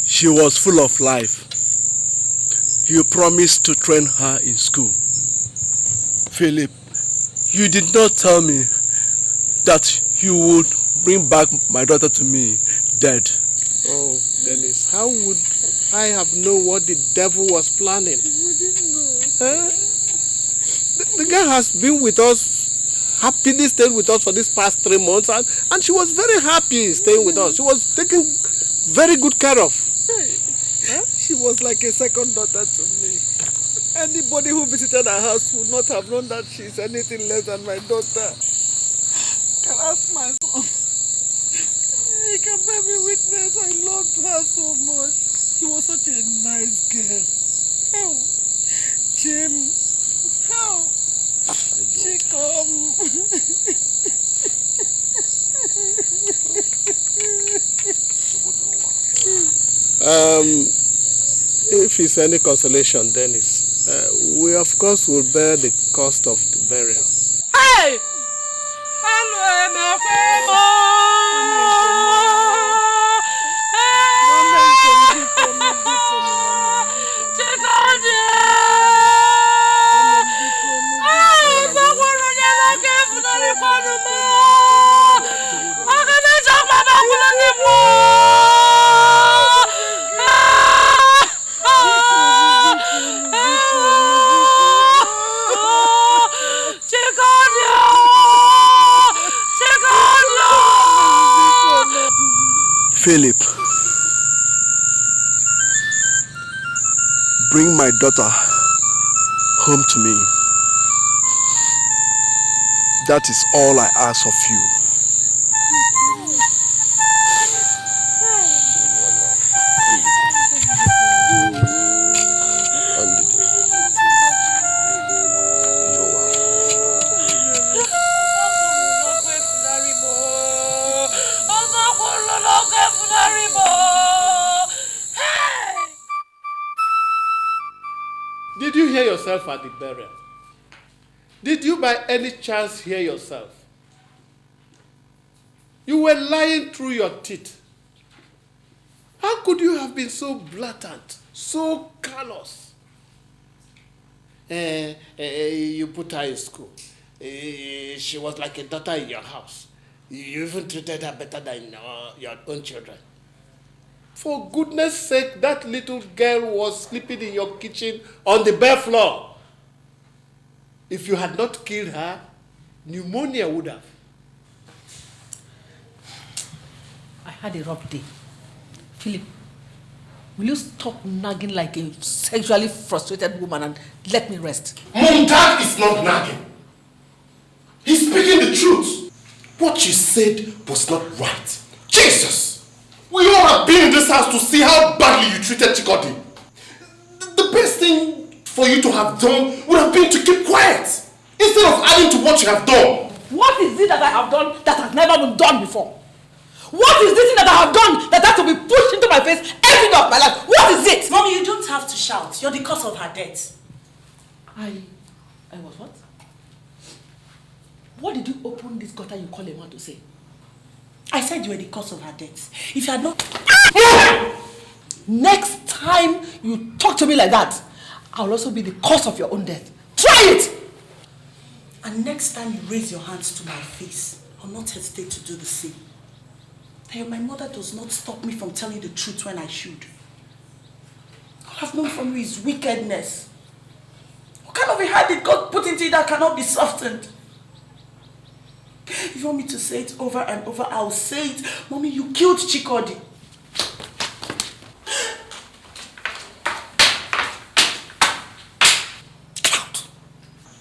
she was full of life. You promised to train her in school. Philip, you did not tell me that you would bring back my daughter to me dead. Oh, Dennis, how would I have known what the devil was planning? Huh? The girl has been with us, happily stayed with us for these past 3 months, and she was very happy staying with us. She was taken very good care of. Huh? She was like a second daughter to me. Anybody who visited her house would not have known that she is anything less than my daughter. Can ask my son. He can bear me witness. I loved her so much. She was such a nice girl. How? Jim. How? She come. If it's any consolation, Dennis, we of course will bear the cost of the burial. Hey! Philip, bring my daughter home to me. That is all I ask of you. Did you hear yourself at the burial? Did you by any chance hear yourself? You were lying through your teeth. How could you have been so blatant, so callous? You put her in school. She was like a daughter in your house. You even treated her better than your own children. For goodness sake, that little girl was sleeping in your kitchen on the bare floor. If you had not killed her, pneumonia would have. I had a rough day. Philip, will you stop nagging like a sexually frustrated woman and let me rest? Mom, Dad is not nagging. He's speaking the truth. What you said was not right. Jesus! We all have been in this house to see how badly you treated Chikodi. The best thing for you to have done would have been to keep quiet instead of adding to what you have done. What is it that I have done that has never been done before? What is this thing that I have done that has to be pushed into my face every day of my life? What is it? Mommy, you don't have to shout. You're the cause of her death. I was what? What did you open this gutter you call a man to say? I said you were the cause of her death. If you had not... Next time you talk to me like that, I'll also be the cause of your own death. Try it! And next time you raise your hands to my face, I'll not hesitate to do the same. Hey, my mother does not stop me from telling the truth when I should. All I've known from you is wickedness. What kind of a heart did God put into you that cannot be softened? If you want me to say it over and over, I'll say it. Mommy, you killed Chikodi.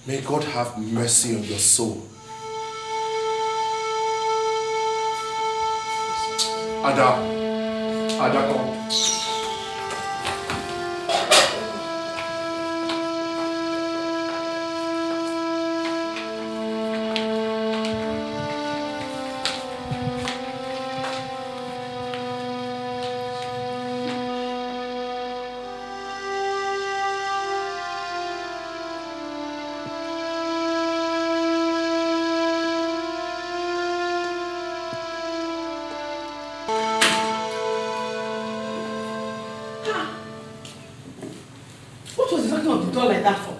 May God have mercy on your soul. Ada, come. Like that for?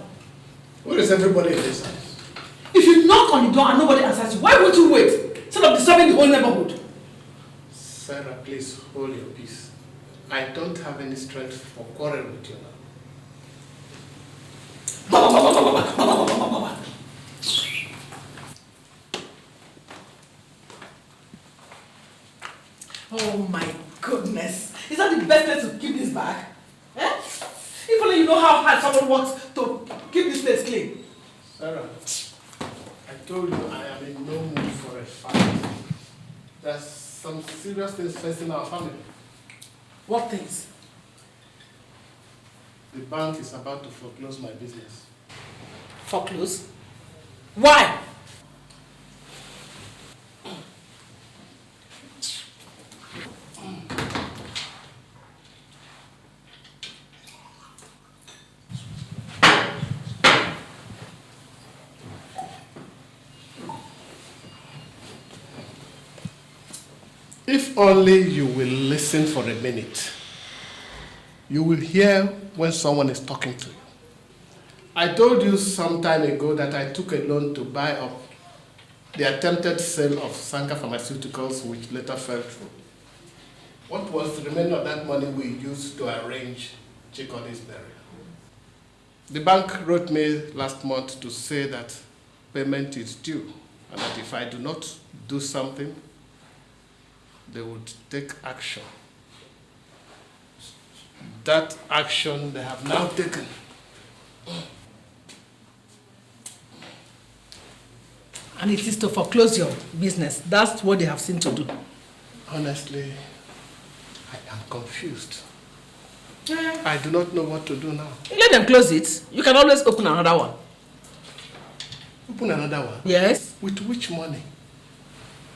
Where is everybody in this house? If you knock on the door and nobody answers you, why won't you wait? Instead of disturbing the whole neighborhood. Sarah, please hold your peace. I don't have any strength for quarrel with you now. Oh my goodness. Is that the best place to keep this bag? Eh? If only you know how hard someone works to keep this place clean. Sarah, I told you I am in no mood for a fight. There's some serious things facing our family. What things? The bank is about to foreclose my business. Foreclose? Why? If only you will listen for a minute, you will hear when someone is talking to you. I told you some time ago that I took a loan to buy up the attempted sale of Sanka Pharmaceuticals, which later fell through. What was the remainder of that money we used to arrange Chikodi's burial? The bank wrote me last month to say that payment is due, and that if I do not do something, they would take action. That action they have now taken. And it is to foreclose your business. That's what they have seen to do. Honestly, I am confused. I do not know what to do now. Let them close it. You can always open another one. Open another one? Yes. With which money?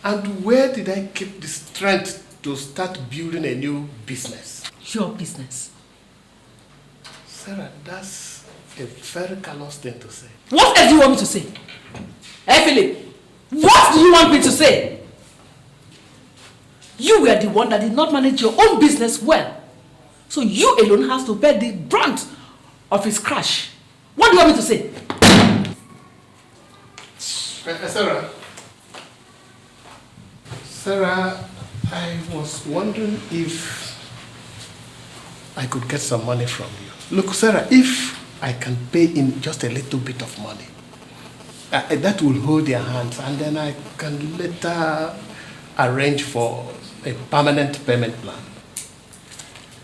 And where did I keep the strength to start building a new business? Your business. Sarah, that's a very callous thing to say. What else do you want me to say? Hey, Philip, what do you want me to say? You were the one that did not manage your own business well. So you alone has to bear the brunt of his crash. What do you want me to say? Sarah, I was wondering if I could get some money from you. Look, Sarah, if I can pay in just a little bit of money, that will hold your hands, and then I can later arrange for a permanent payment plan.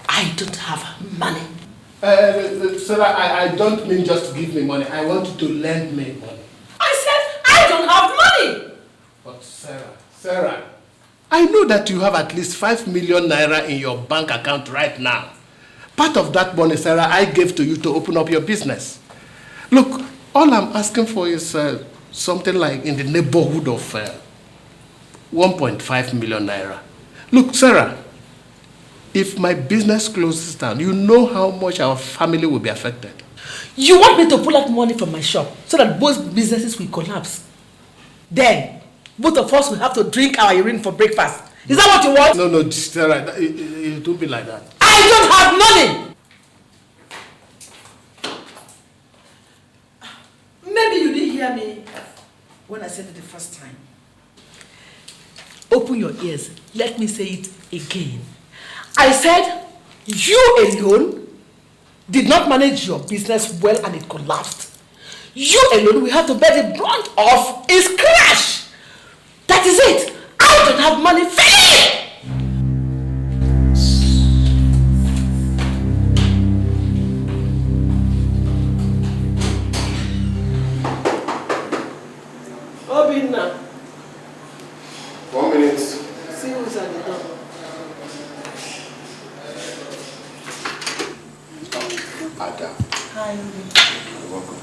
I don't have money. Sarah, I don't mean just to give me money. I want you to lend me money. I said I don't have money. But Sarah, I know that you have at least 5 million naira in your bank account right now. Part of that money, Sarah, I gave to you to open up your business. Look, all I'm asking for is something like in the neighborhood of 1.5 million naira. Look, Sarah, if my business closes down, you know how much our family will be affected. You want me to pull out money from my shop so that both businesses will collapse? Then, both of us will have to drink our urine for breakfast. Is that what you want? No, Sarah, it won't be like that. I don't have money! Maybe you didn't hear me when I said it the first time. Open your ears. Let me say it again. I said, you alone did not manage your business well and it collapsed. You alone will have to bear the brunt of its crash. That is it. I don't have money. Finish! Obinna. 1 minute. See who's at the door. Ada. Hi. You're welcome.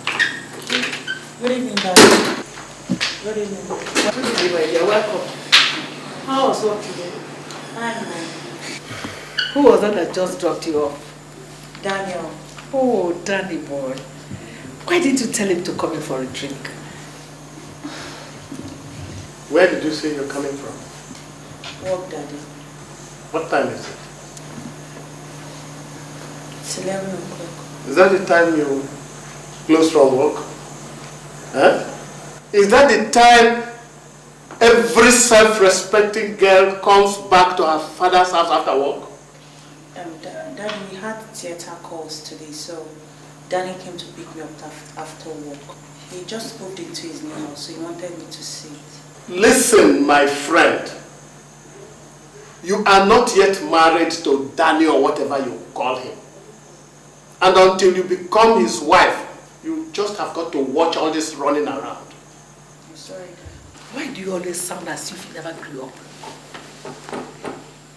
Good evening, Daddy. Good evening. Good evening, my dear. Welcome. How was work today? Fine, ma'am. Who was that just dropped you off? Daniel. Oh, Danny boy. Why didn't you tell him to come in for a drink? Where did you say you're coming from? Work, Daddy. What time is it? It's 11 o'clock. Is that the time you close from work? Huh? Is that the time every self-respecting girl comes back to her father's house after work? Daddy, we had theater calls today, so Danny came to pick me up after work. He just moved into his new house, so he wanted me to see it. Listen, my friend. You are not yet married to Danny or whatever you call him. And until you become his wife, you just have got to watch all this running around. I'm sorry, Daddy. Why do you always sound as if you never grew up?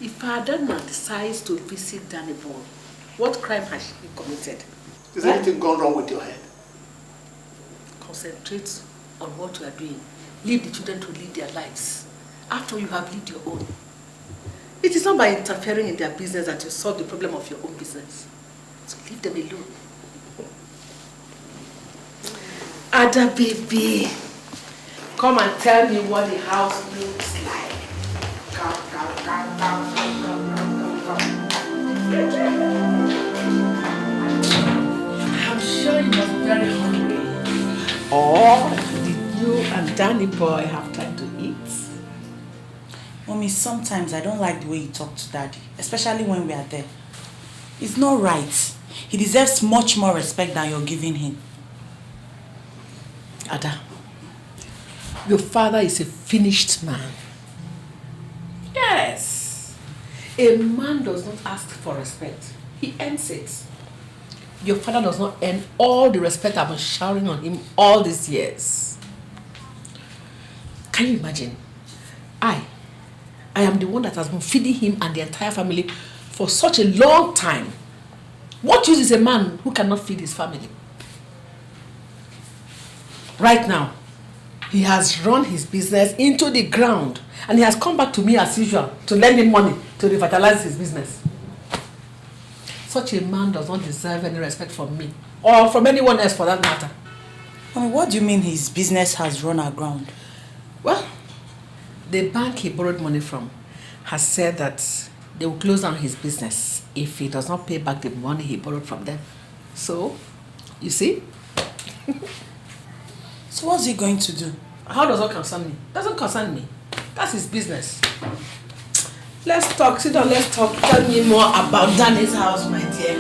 If Adana decides to visit Danny Boy, what crime has she committed? Is anything gone wrong with your head? Concentrate on what you are doing. Leave the children to lead their lives after you have lived your own. It is not by interfering in their business that you solve the problem of your own business. So leave them alone. Ada baby, come and tell me what the house looks like. Come. I'm sure you must be very hungry. Or did you and Danny boy have time to eat? Mommy, sometimes I don't like the way you talk to Daddy, especially when we are there. It's not right. He deserves much more respect than you're giving him. Ada, your father is a finished man. Yes. A man does not ask for respect. He earns it. Your father does not earn all the respect I've been showering on him all these years. Can you imagine? I am the one that has been feeding him and the entire family for such a long time. What use is a man who cannot feed his family? Right now, he has run his business into the ground and he has come back to me as usual to lend him money to revitalize his business. Such a man does not deserve any respect from me or from anyone else for that matter. I mean, what do you mean his business has run aground? Well, the bank he borrowed money from has said that they will close down his business if he does not pay back the money he borrowed from them. So, you see? So what's he going to do? How does that concern me? Doesn't concern me. That's his business. Let's talk. Sit down, let's talk. Tell me more about Danny's house, my dear.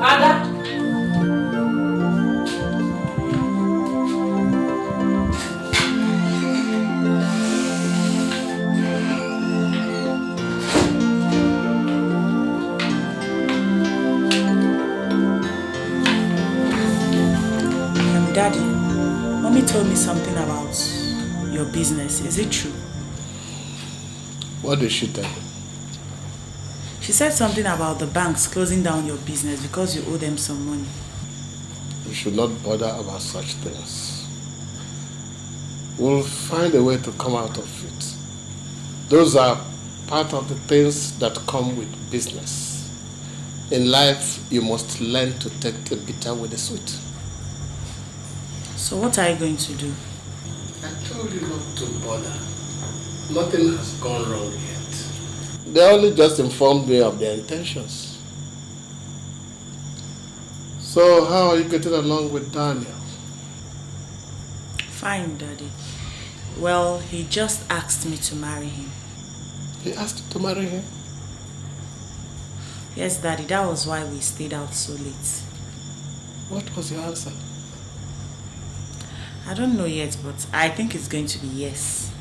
Ada? Daddy, Mommy told me something about your business. Is it true? What did she tell you? She said something about the banks closing down your business because you owe them some money. You should not bother about such things. We'll find a way to come out of it. Those are part of the things that come with business. In life, you must learn to take the bitter with the sweet. So what are you going to do? I told you not to bother. Nothing has gone wrong yet. They only just informed me of their intentions. So how are you getting along with Daniel? Fine, Daddy. Well, he just asked me to marry him. He asked you to marry him? Yes, Daddy, that was why we stayed out so late. What was your answer? I don't know yet, but I think it's going to be yes.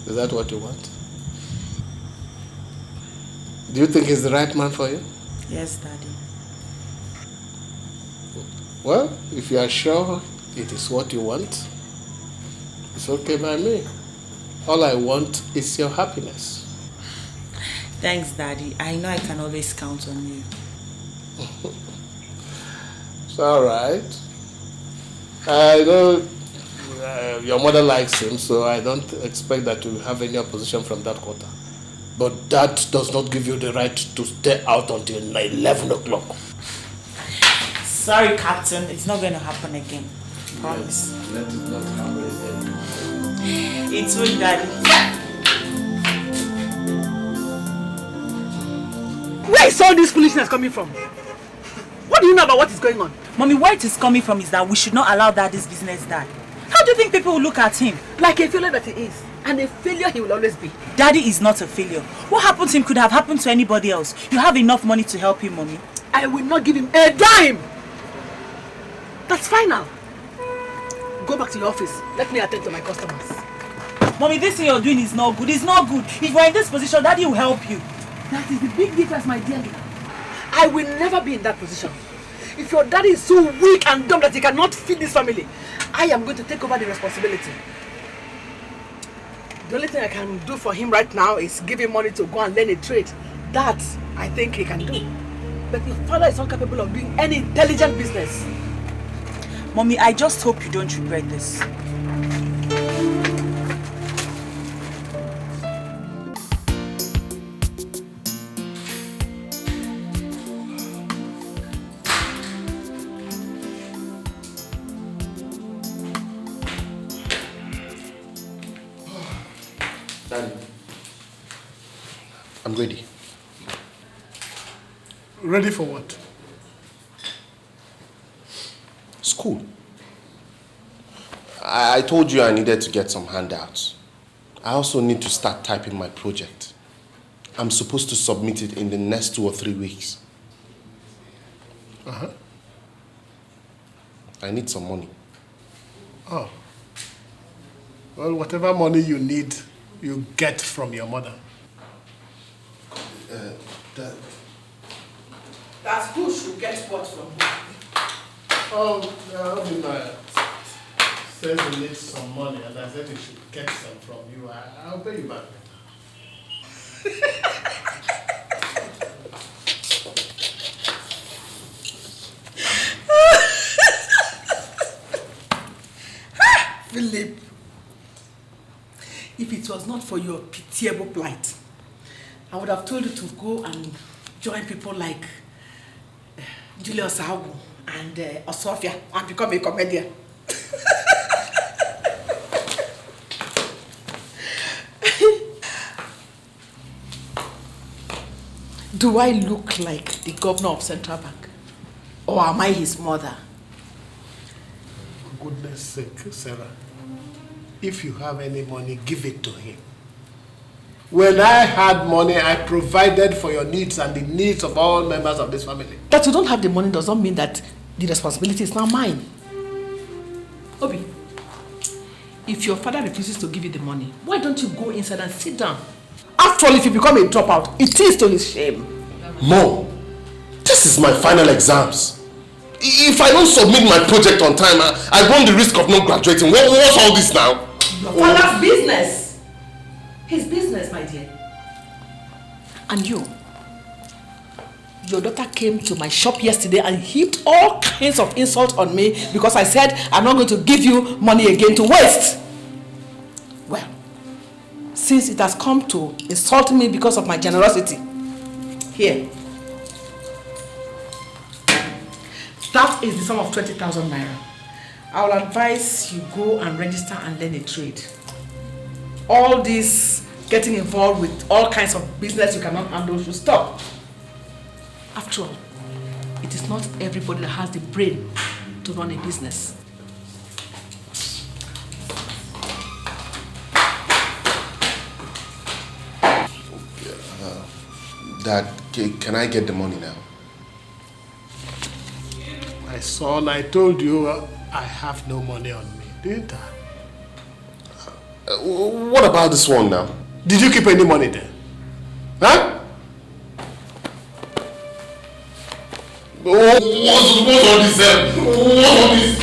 Is that what you want? Do you think he's the right man for you? Yes, Daddy. Well, if you are sure it is what you want, it's okay by me. All I want is your happiness. Thanks, Daddy. I know I can always count on you. It's all right. I know your mother likes him, so I don't expect that you have any opposition from that quarter. But that does not give you the right to stay out until 11 o'clock. Sorry, Captain. It's not going to happen again. Promise. Yes, let it not happen again. It's all Daddy. Where is all this foolishness coming from? What do you know about what is going on? Mommy, where it is coming from is that we should not allow Daddy's business die. How do you think people will look at him? Like a failure that he is. And a failure he will always be. Daddy is not a failure. What happened to him could have happened to anybody else. You have enough money to help him, Mommy. I will not give him a dime. That's final. Go back to your office. Let me attend to my customers. Mommy, this thing you're doing is not good. It's not good. If you're in this position, Daddy will help you. That is the big difference, my dear. I will never be in that position. If your daddy is so weak and dumb that he cannot feed this family, I am going to take over the responsibility. The only thing I can do for him right now is give him money to go and learn a trade. That, I think he can do. But your father is incapable of doing any intelligent business. Mommy, I just hope you don't regret this. Daddy, I'm ready. Ready for what? School. I told you I needed to get some handouts. I also need to start typing my project. I'm supposed to submit it in the next 2 or 3 weeks. Uh-huh. I need some money. Oh. Well, whatever money you need, you get from your mother. That's who should get what from who. Oh, said you need some money, and I said you should get some from you. I'll pay you back later. Philip, if it was not for your pitiable plight, I would have told you to go and join people like Julius Agu and Osofia and become a comedian. Do I look like the governor of Central Bank? Or am I his mother? For goodness sake, Sarah, if you have any money, give it to him. When I had money, I provided for your needs and the needs of all members of this family. That you don't have the money does not mean that the responsibility is now mine. Obi, if your father refuses to give you the money, why don't you go inside and sit down? After all, if you become a dropout, it is to his shame. Mom, this is my final exams. if I don't submit my project on time, I run the risk of not graduating. What's all this now? Your father's business. His business, my dear. And you, your daughter came to my shop yesterday and heaped all kinds of insults on me because I said I'm not going to give you money again to waste. Well, since it has come to insulting me because of my generosity, here. That is the sum of 20,000 naira. I will advise you go and register and learn a trade. All this getting involved with all kinds of business you cannot handle should stop. After all, it is not everybody that has the brain to run a business. Dad, can I get the money now? My son, I told you I have no money on me, didn't I? What about this one now? Did you keep any money there? Huh? What's all this? What's all this?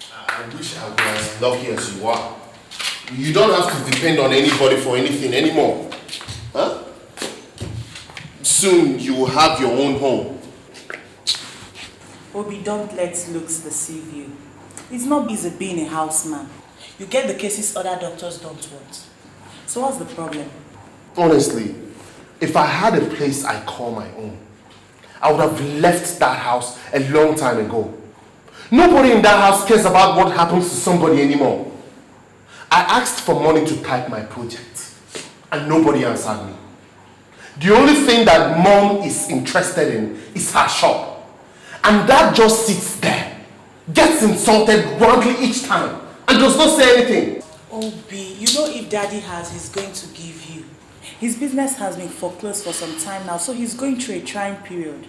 I wish I was as lucky as you are. You don't have to depend on anybody for anything anymore. Huh? Soon you will have your own home. Obi, don't let looks deceive you. It's not easy being a houseman. You get the cases other doctors don't want. So what's the problem? Honestly, if I had a place I call my own, I would have left that house a long time ago. Nobody in that house cares about what happens to somebody anymore. I asked for money to type my project, and nobody answered me. The only thing that Mom is interested in is her shop. And that just sits there, gets insulted roundly each time, and does not say anything. Obi, you know if Daddy has, he's going to give you. His business has been foreclosed for some time now, so he's going through a trying period.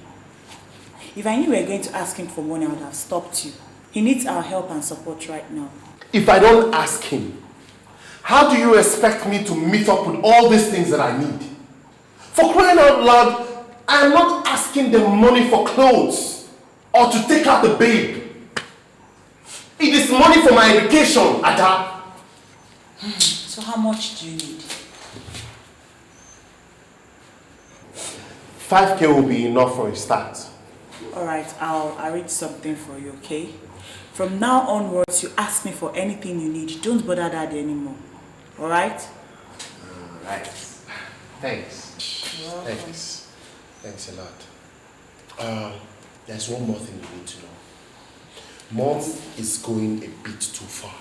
If I knew we were going to ask him for money, I would have stopped you. He needs our help and support right now. If I don't ask him, how do you expect me to meet up with all these things that I need? For crying out loud, I am not asking them money for clothes or to take out the babe. It is money for my education, Ada. So how much do you need? 5K will be enough for a start. Alright, I'll arrange something for you, okay? From now onwards, you ask me for anything you need. Don't bother Daddy anymore. Alright? Alright. Thanks. You're welcome. Thanks. Thanks a lot. There's one more thing you need to know. Mom is going a bit too far.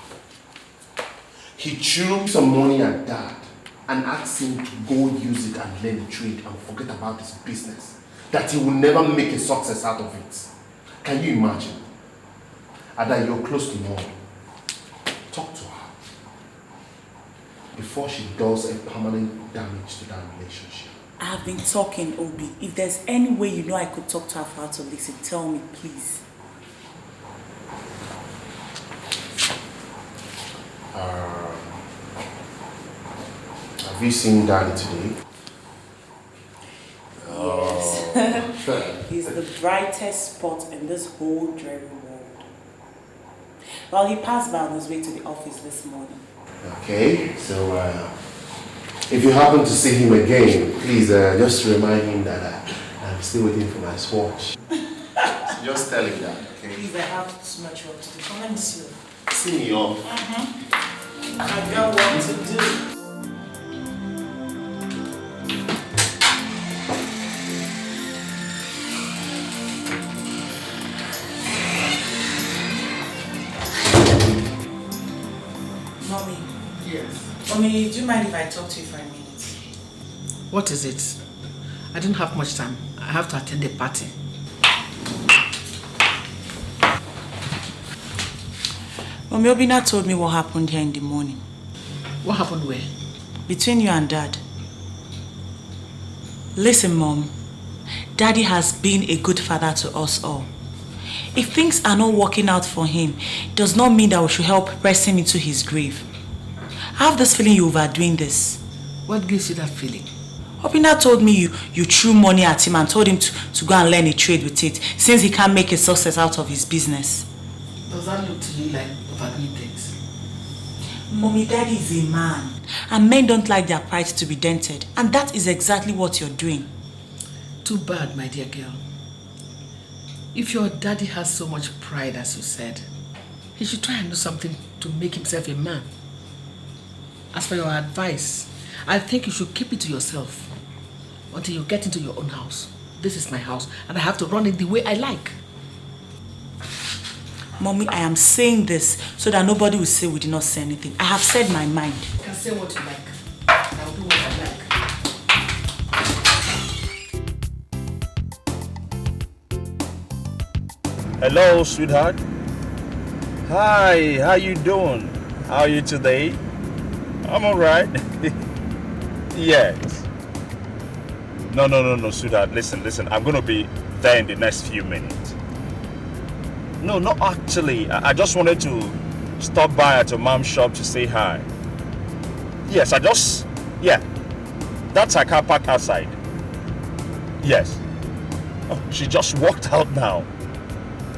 He threw some money at Dad and asked him to go use it and learn a trade and forget about his business. That he will never make a success out of it. Can you imagine? Ada, you're close to Mom. Talk to her before she does a permanent damage to that relationship. I have been talking, Obi. If there's any way you know I could talk to her for her to listen, tell me, please. Have you seen Daddy today? Yes. He's the brightest spot in this whole dreary world. Well, he passed by on his way to the office this morning. Okay, so if you happen to see him again, please just remind him that I'm still waiting for my swatch. So just tell him that, okay? Please, I have too much work to do. Come and see you. See me off. I've got work to do. Mommy. Yes. Mommy, do you mind if I talk to you for a minute? What is it? I don't have much time. I have to attend a party. Mommy, Obina told me what happened here in the morning. What happened where? Between you and Dad. Listen, Mom. Daddy has been a good father to us all. If things are not working out for him, it does not mean that we should help press him into his grave. I have this feeling you're overdoing this. What gives you that feeling? Obina told me you threw money at him and told him to go and learn a trade with it, since he can't make a success out of his business. Does that look to you like overdoing things? Mommy, Daddy is a man. And men don't like their pride to be dented. And that is exactly what you're doing. Too bad, my dear girl. If your daddy has so much pride, as you said, he should try and do something to make himself a man. As for your advice, I think you should keep it to yourself until you get into your own house. This is my house, and I have to run it the way I like. Mommy, I am saying this so that nobody will say we did not say anything. I have said my mind. You can say what you like. I'll do what I like. Hello, sweetheart. Hi, how you doing? How are you today? I'm alright. Yes. No, sweetheart. Listen. I'm gonna be there in the next few minutes. No, not actually. I just wanted to stop by at your mom's shop to say hi. Yes, that's her car parked outside. Yes. Oh, she just walked out now.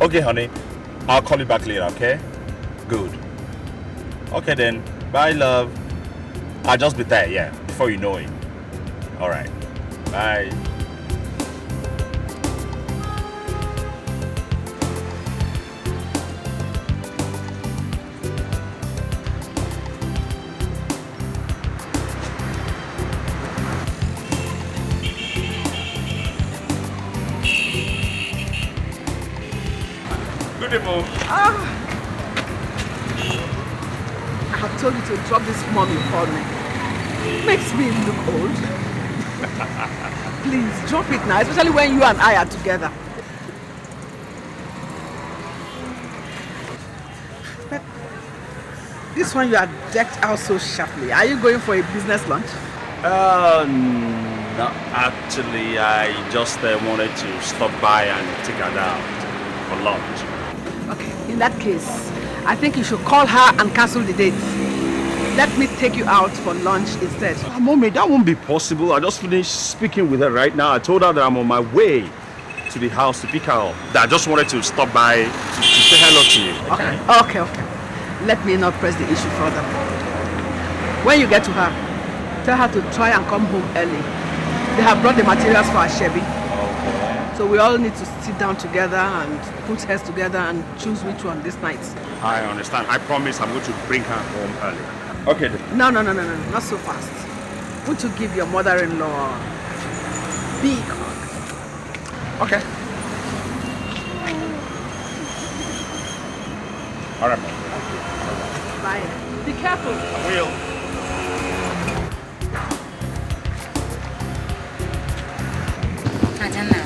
Okay, honey. I'll call you back later, okay? Good. Okay then. Bye, love. I'll just be there, yeah, before you know it. Alright. Bye. Good evening. I have told you to drop this mom you called me. Makes me look old. Please, drop it now, especially when you and I are together. But this one you are decked out so sharply. Are you going for a business lunch? No, actually, I just wanted to stop by and take her out for lunch. Okay, in that case, I think you should call her and cancel the date. Let me take you out for lunch instead. Mommy, that won't be possible. I just finished speaking with her right now. I told her that I'm on my way to the house to pick her up. That I just wanted to stop by to say hello to you. Okay. Let me not press the issue further. When you get to her, tell her to try and come home early. They have brought the materials for our Chevy. Okay. So we all need to sit down together and put heads together and choose which one this night. I understand. I promise I'm going to bring her home early. Okay then. No, not so fast. Want to give your mother-in-law a big hug. Okay. All right, Mom. Bye. Be careful. I will. Adana,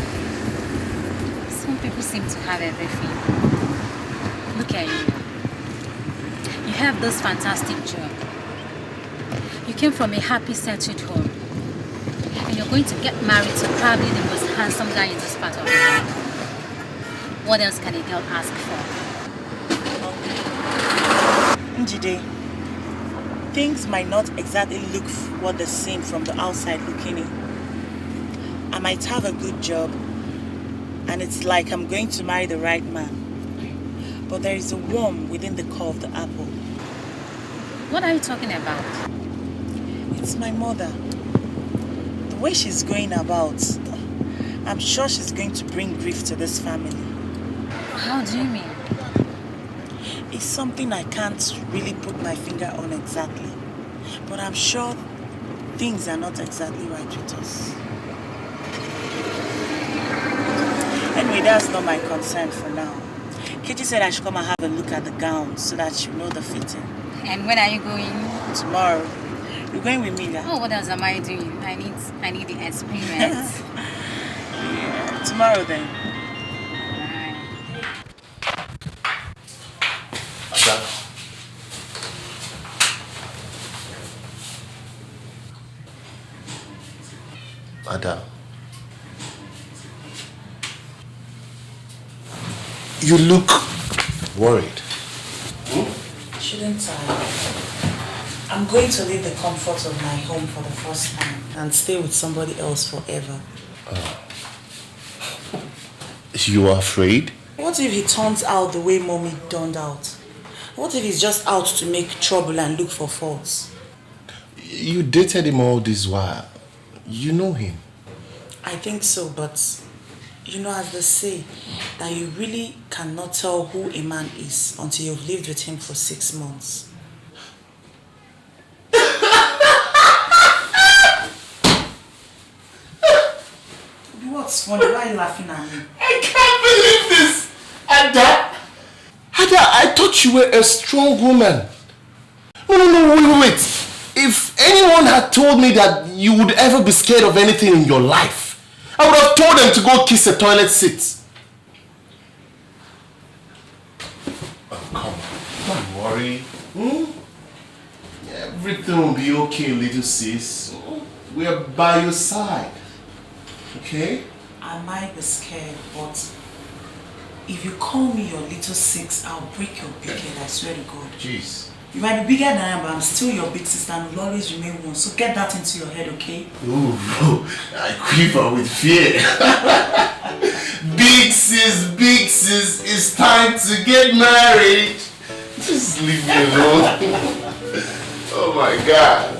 some people seem to have everything. Look at you. You have this fantastic job. You came from a happy, settled home. And you're going to get married to probably the most handsome guy in this part of the world. What else can a girl ask for? Chidi, things might not exactly look what they seem from the outside looking in. I might have a good job, and it's like I'm going to marry the right man. But there is a worm within the core of the apple. What are you talking about? It's my mother. The way she's going about, I'm sure she's going to bring grief to this family. How do you mean? It's something I can't really put my finger on exactly. But I'm sure things are not exactly right with us. Anyway, that's not my concern for now. Kitty said I should come and have a look at the gown so that she'll know the fitting. And when are you going? Tomorrow. You're going with me, yeah? Oh, what else am I doing? I need the experience. Yeah, tomorrow then. Ada, you look worried. Shouldn't I? I'm going to leave the comfort of my home for the first time and stay with somebody else forever. You are afraid? What if he turns out the way mommy turned out? What if he's just out to make trouble and look for faults? You dated him all this while. You know him. I think so, but you know, as they say, that you really cannot tell who a man is until you've lived with him for 6 months. What's funny? Why are you laughing at me? I can't believe this! Ada! I thought you were a strong woman. No, wait. If anyone had told me that you would ever be scared of anything in your life, I would have told them to go kiss a toilet seat. Oh, come on. Don't worry. Everything will be okay, little sis. We are by your side. Okay? I might be scared, but if you call me your little six, I'll break your big head, I swear to God. Jeez. You might be bigger than I am, but I'm still your big sister and will always remain one. So get that into your head, okay? Ooh, I quiver with fear. Big sis, it's time to get married. Just leave me alone. Oh my God.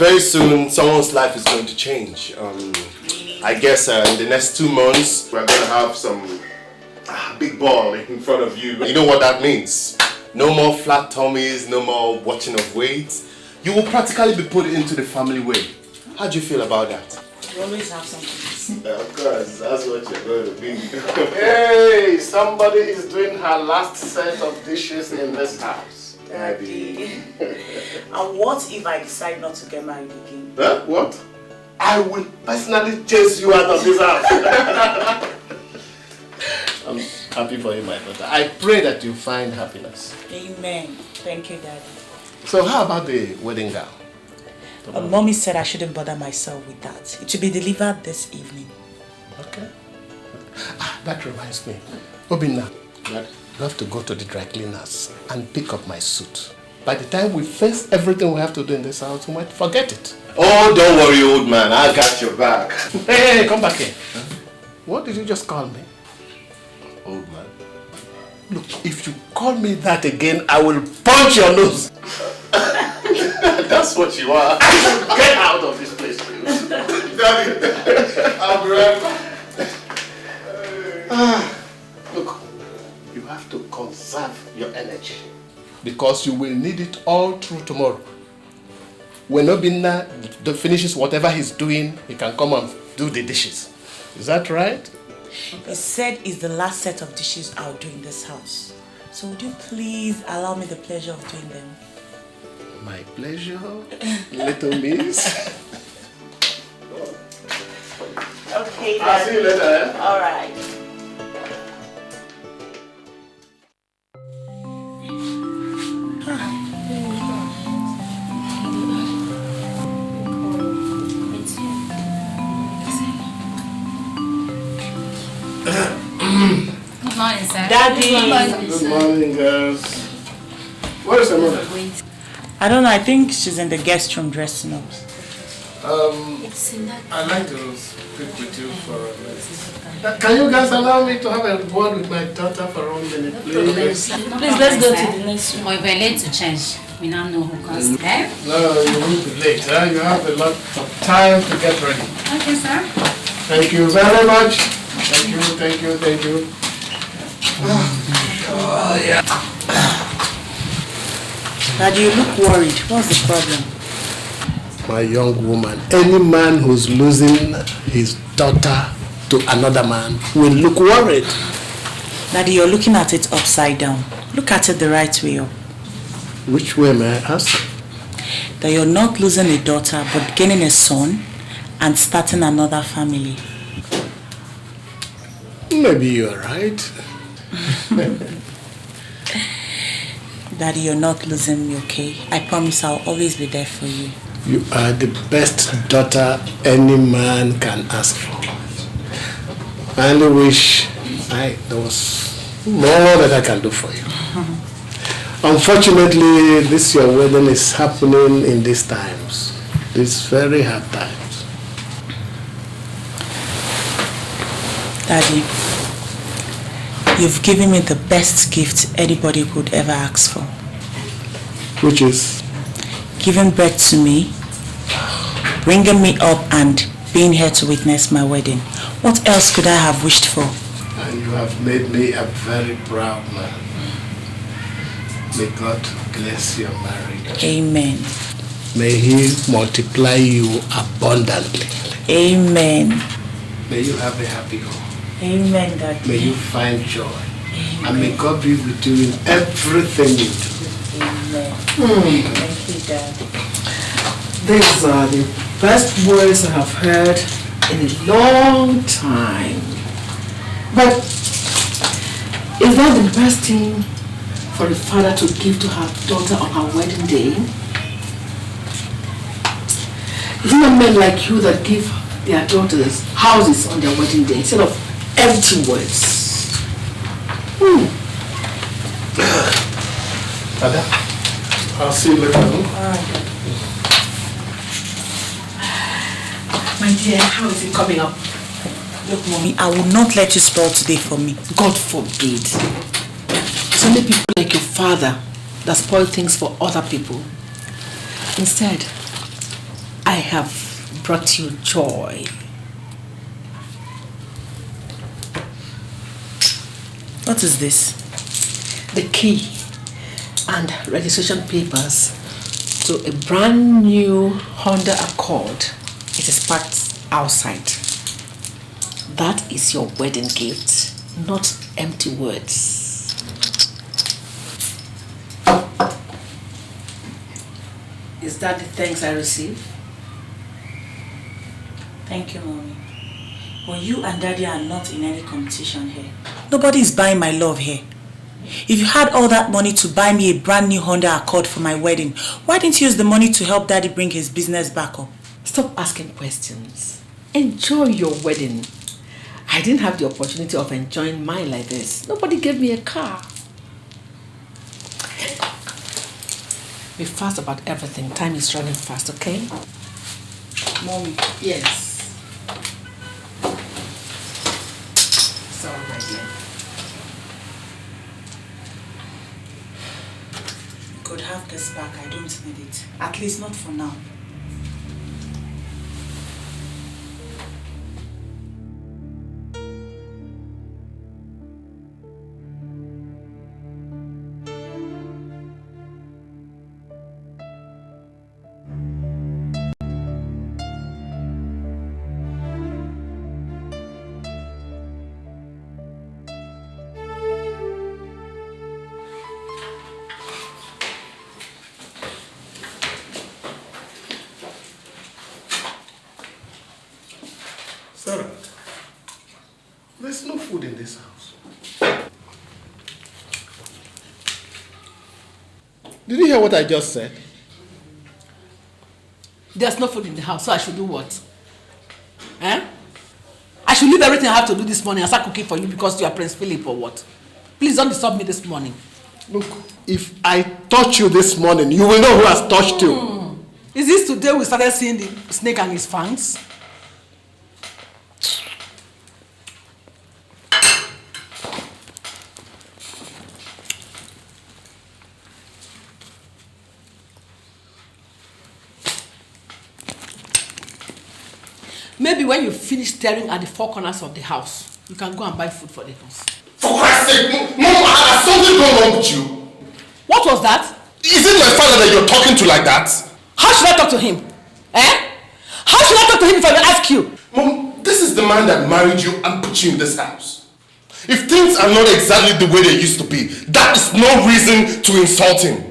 Very soon someone's life is going to change. I guess in the next 2 months we're going to have some big ball in front of you. You know what that means? No more flat tummies, no more watching of weight. You will practically be put into the family way. How do you feel about that? You always have something to say. Of course, that's what you're going to be. Hey, somebody is doing her last set of dishes in this house. Daddy. And what if I decide not to get married again? Huh? What? I will personally chase you out of this house. I'm happy for you, my daughter. I pray that you find happiness. Amen. Thank you, Daddy. So how about the wedding gown? Mommy said I shouldn't bother myself with that. It will be delivered this evening. Okay. That reminds me. Obinna, you have to go to the dry cleaners and pick up my suit. By the time we face everything we have to do in this house, we might forget it. Oh, don't worry, old man. I got your back. Hey, come back here. Huh? What did you just call me? Old man. Look, if you call me that again, I will punch your nose. That's what you are. Get out of this place, please. Daddy, I'll be right back. Look, you have to conserve your energy because you will need it all through tomorrow. When Obinna finishes whatever he's doing, he can come and do the dishes. Is that right? He said it's the last set of dishes I'll do in this house. So would you please allow me the pleasure of doing them? My pleasure, little miss. Okay, I'll see you later, eh? All right. Good morning, sir. Daddy. Good morning, girls. Where is your mother? I don't know. I think she's in the guest room dressing up. I'd like to speak with you for a minute. Can you guys allow me to have a word with my daughter for 1 minute, please? Please, let's go to the next room. We're late to change. We now know who comes there. No, you won't be late. Huh? You have a lot of time to get ready. Okay, sir. Thank you very much. Thank you. Oh, yeah. Daddy, you look worried. What's the problem? My young woman, any man who's losing his daughter to another man will look worried. Daddy, you're looking at it upside down. Look at it the right way up. Which way may I ask? That you're not losing a daughter, but gaining a son and starting another family. Maybe you're right. Daddy, you're not losing me, okay? I promise I'll always be there for you. You are the best daughter any man can ask for. I only wish there was More that I can do for you. Unfortunately, this your wedding is happening in these times. These very hard times. Daddy, you've given me the best gift anybody could ever ask for. Which is? Giving birth to me, bringing me up and being here to witness my wedding. What else could I have wished for? And you have made me a very proud man. May God bless your marriage. Amen. May He multiply you abundantly. Amen. May you have a happy home. Amen, Daddy. May you find joy. Amen. And may God be with you in everything you do. Amen. Thank you, Daddy. These are the best words I have heard in a long time. But is that the best thing for a father to give to her daughter on her wedding day? Is it not men like you that give their daughters houses on their wedding day instead of empty words? Ada, I'll see you later. My dear, how is it coming up? Look, Mommy, I will not let you spoil today for me. God forbid. It's only people like your father that spoil things for other people. Instead, I have brought you joy. What is this? The key and registration papers to a brand new Honda Accord. It is parked outside. That is your wedding gift, not empty words. Is that the thanks I receive? Thank you, Mommy. But you and Daddy are not in any competition here. Nobody is buying my love here. If you had all that money to buy me a brand new Honda Accord for my wedding, why didn't you use the money to help Daddy bring his business back up? Stop asking questions. Enjoy your wedding. I didn't have the opportunity of enjoying mine like this. Nobody gave me a car. Be fast about everything. Time is running fast, okay? Mommy. Yes. Sorry, my dear. You could have this back. I don't need it. At least not for now. Sarah, there's no food in this house. Did you hear what I just said? There's no food in the house, so I should do what? Eh? I should leave everything I have to do this morning and start cooking for you because you are Prince Philip or what? Please don't disturb me this morning. Look, if I touch you this morning, you will know who has touched you. Is this today we started seeing the snake and his fangs? Maybe when you finish staring at the four corners of the house, you can go and buy food for the house. For Christ's sake, Mom, has something gone wrong with you? What was that? Is it my father that you're talking to like that? How should I talk to him? Eh? How should I talk to him if I may ask you? Mom, this is the man that married you and put you in this house. If things are not exactly the way they used to be, that is no reason to insult him.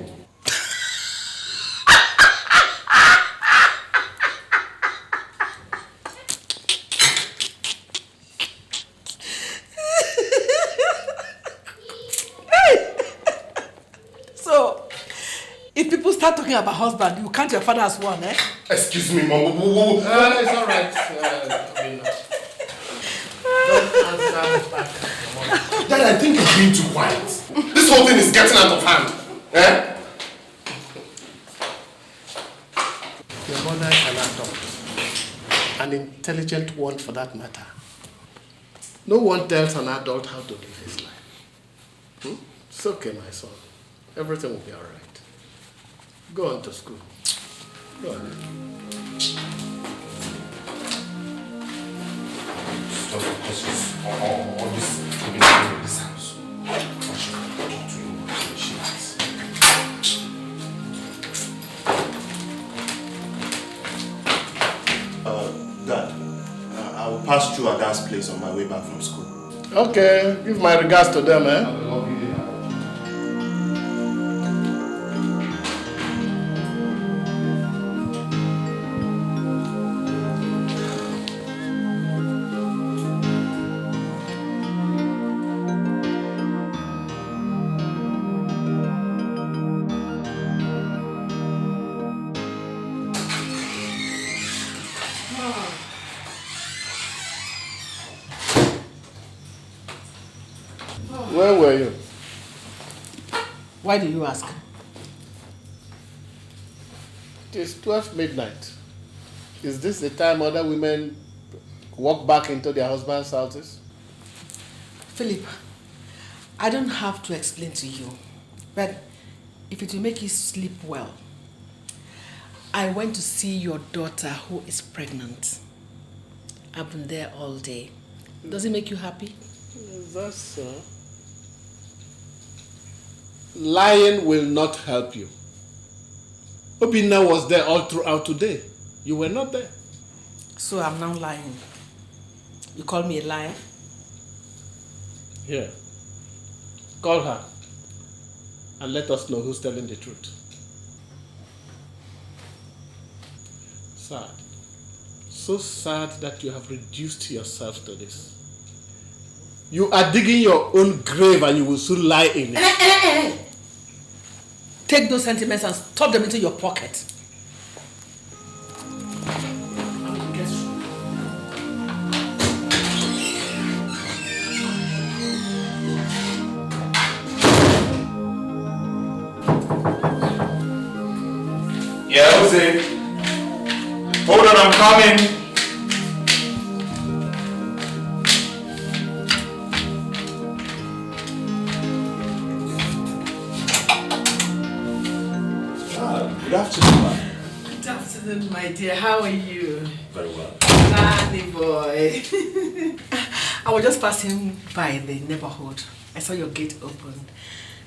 If people start talking about husband, you count your father as one, eh? Excuse me, Mom. It's all right. Don't answer back. Dad, I think you're being too quiet. This whole thing is getting out of hand. Eh? Your mother is an adult. An intelligent one for that matter. No one tells an adult how to live his life. It's okay, my son. Everything will be all right. Go on to school. Go on. All this living in this house. Dad, I will pass through Aga's place on my way back from school. Okay, give my regards to them, eh? Where were you? Why do you ask? It is 12 midnight. Is this the time other women walk back into their husbands' houses? Philip, I don't have to explain to you, but if it will make you sleep well, I went to see your daughter who is pregnant. I've been there all day. Does it make you happy? That's so. Lying will not help you. Obina was there all throughout today. You were not there. So I'm now lying. You call me a liar? Here. Call her and let us know who's telling the truth. Sad. So sad that you have reduced yourself to this. You are digging your own grave and you will soon lie in it. Take those sentiments and stuff them into your pocket. Yeah, Jose. Hold on, I'm coming. Good afternoon, ma. Good afternoon, my dear. How are you? Very well. Danny boy. I was just passing by the neighborhood. I saw your gate open.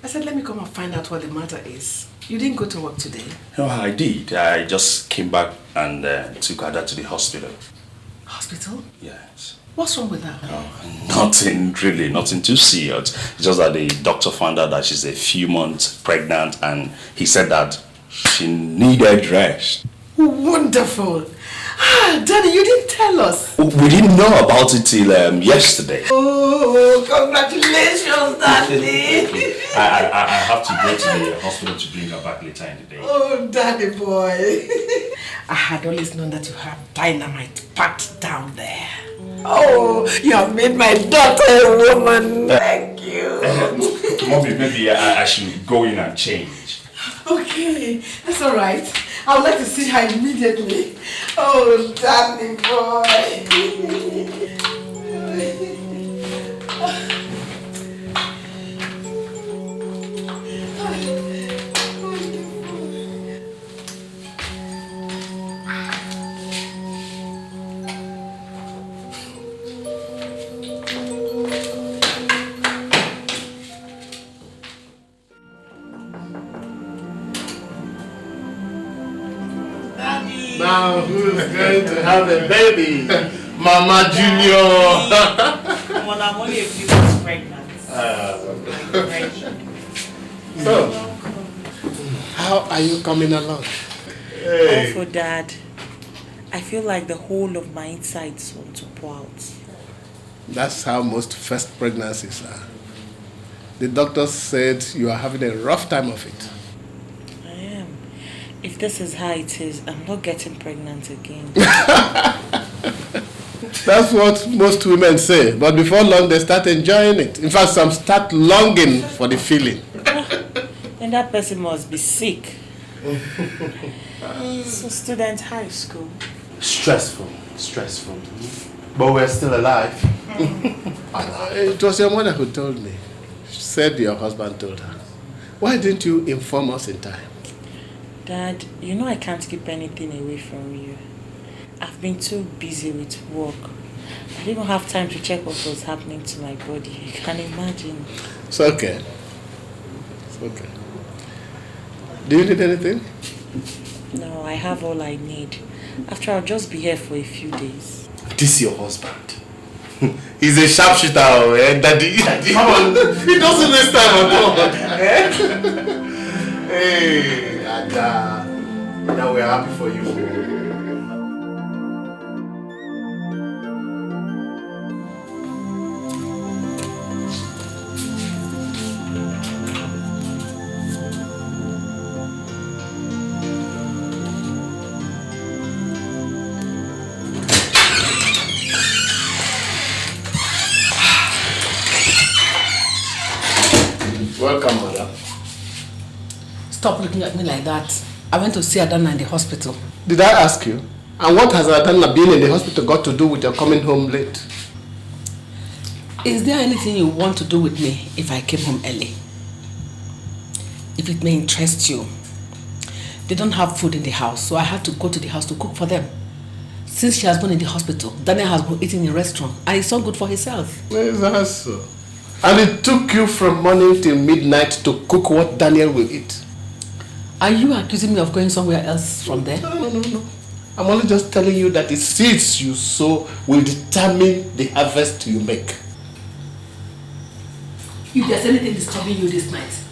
I said, let me come and find out what the matter is. You didn't go to work today? No, I did. I just came back and took Ada to the hospital. Hospital? Yes. What's wrong with her? Nothing really, nothing too serious. It's just that the doctor found out that she's a few months pregnant and he said that she needed rest. Wonderful. Daddy, you didn't tell us. We didn't know about it till yesterday. Oh, congratulations, Daddy. I have to go to the hospital to bring her back later in the day. Oh, Daddy boy. I had always known that you have dynamite packed down there. Oh, you have made my daughter a woman. Thank you. Mommy, maybe I should go in and change. Okay, that's all right. I would like to see her immediately. Oh, Danny boy. Now who's going to have a baby? Mama Junior. Well, I'm only a few months pregnant. So, how are you coming along? Hey. Oh, for Dad, I feel like the whole of my insides want to pour out. That's how most first pregnancies are. The doctor said you are having a rough time of it. I am. If this is how it is, I'm not getting pregnant again. That's what most women say, but before long they start enjoying it. In fact, some start longing for the feeling. Then that person must be sick. So student high school. Stressful. But we're still alive. It was your mother who told me. She said your husband told her. Why didn't you inform us in time? Dad, you know I can't keep anything away from you. I've been too busy with work. I didn't have time to check what was happening to my body. You can imagine. It's okay. Do you need anything? No, I have all I need. After I'll just be here for a few days. This is your husband. He's a sharpshooter, Daddy. Come on. He doesn't waste time at all. Hey, Ada. Now we're happy for you. Welcome, madam. Stop looking at me like that. I went to see Adana in the hospital. Did I ask you? And what has Adana being in the hospital got to do with your coming home late? Is there anything you want to do with me if I came home early? If it may interest you, they don't have food in the house, so I had to go to the house to cook for them. Since she has been in the hospital, Daniel has been eating in a restaurant, and it's not good for himself. Is that so? And it took you from morning till midnight to cook what Daniel will eat? Are you accusing me of going somewhere else from there? No. I'm only just telling you that the seeds you sow will determine the harvest you make. If there's anything disturbing you this night,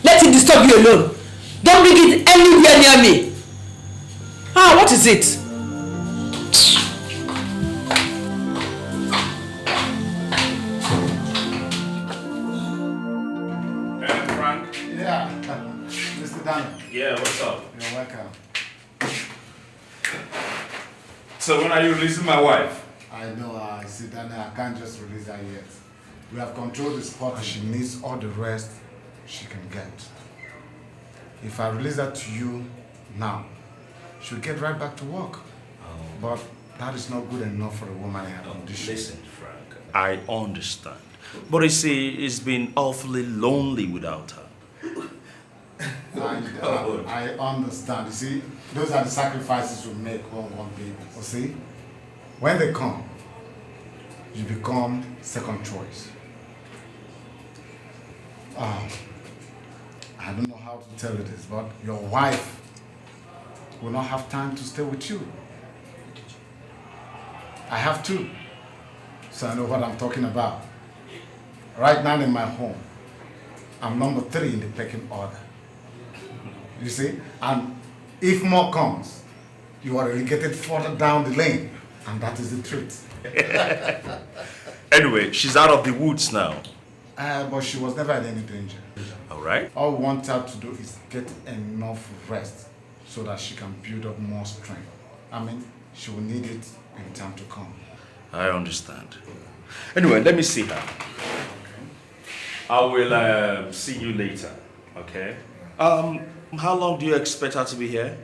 let it disturb you alone. Don't bring it anywhere near me. What is it? Yeah, what's up? You're welcome. So when are you releasing my wife? I know, see, Daniel, I can't just release her yet. We have controlled the spot and she needs all the rest she can get. If I release her to you now, she'll get right back to work. But that is not good enough for a woman in her condition. Listen, Frank, I understand. But you see, it's been awfully lonely without her. I understand. You see, those are the sacrifices we make when we want baby. You see, when they come, you become second choice. I don't know how to tell you this, but your wife will not have time to stay with you. I have two, so I know what I'm talking about. Right now in my home, I'm number 3 in the pecking order. You see? And if more comes, you are relegated further down the lane. And that is the truth. Anyway, she's out of the woods now. But she was never in any danger. All right. All we want her to do is get enough rest so that she can build up more strength. I mean, she will need it in time to come. I understand. Anyway, let me see her. I will see you later, okay? How long do you expect her to be here?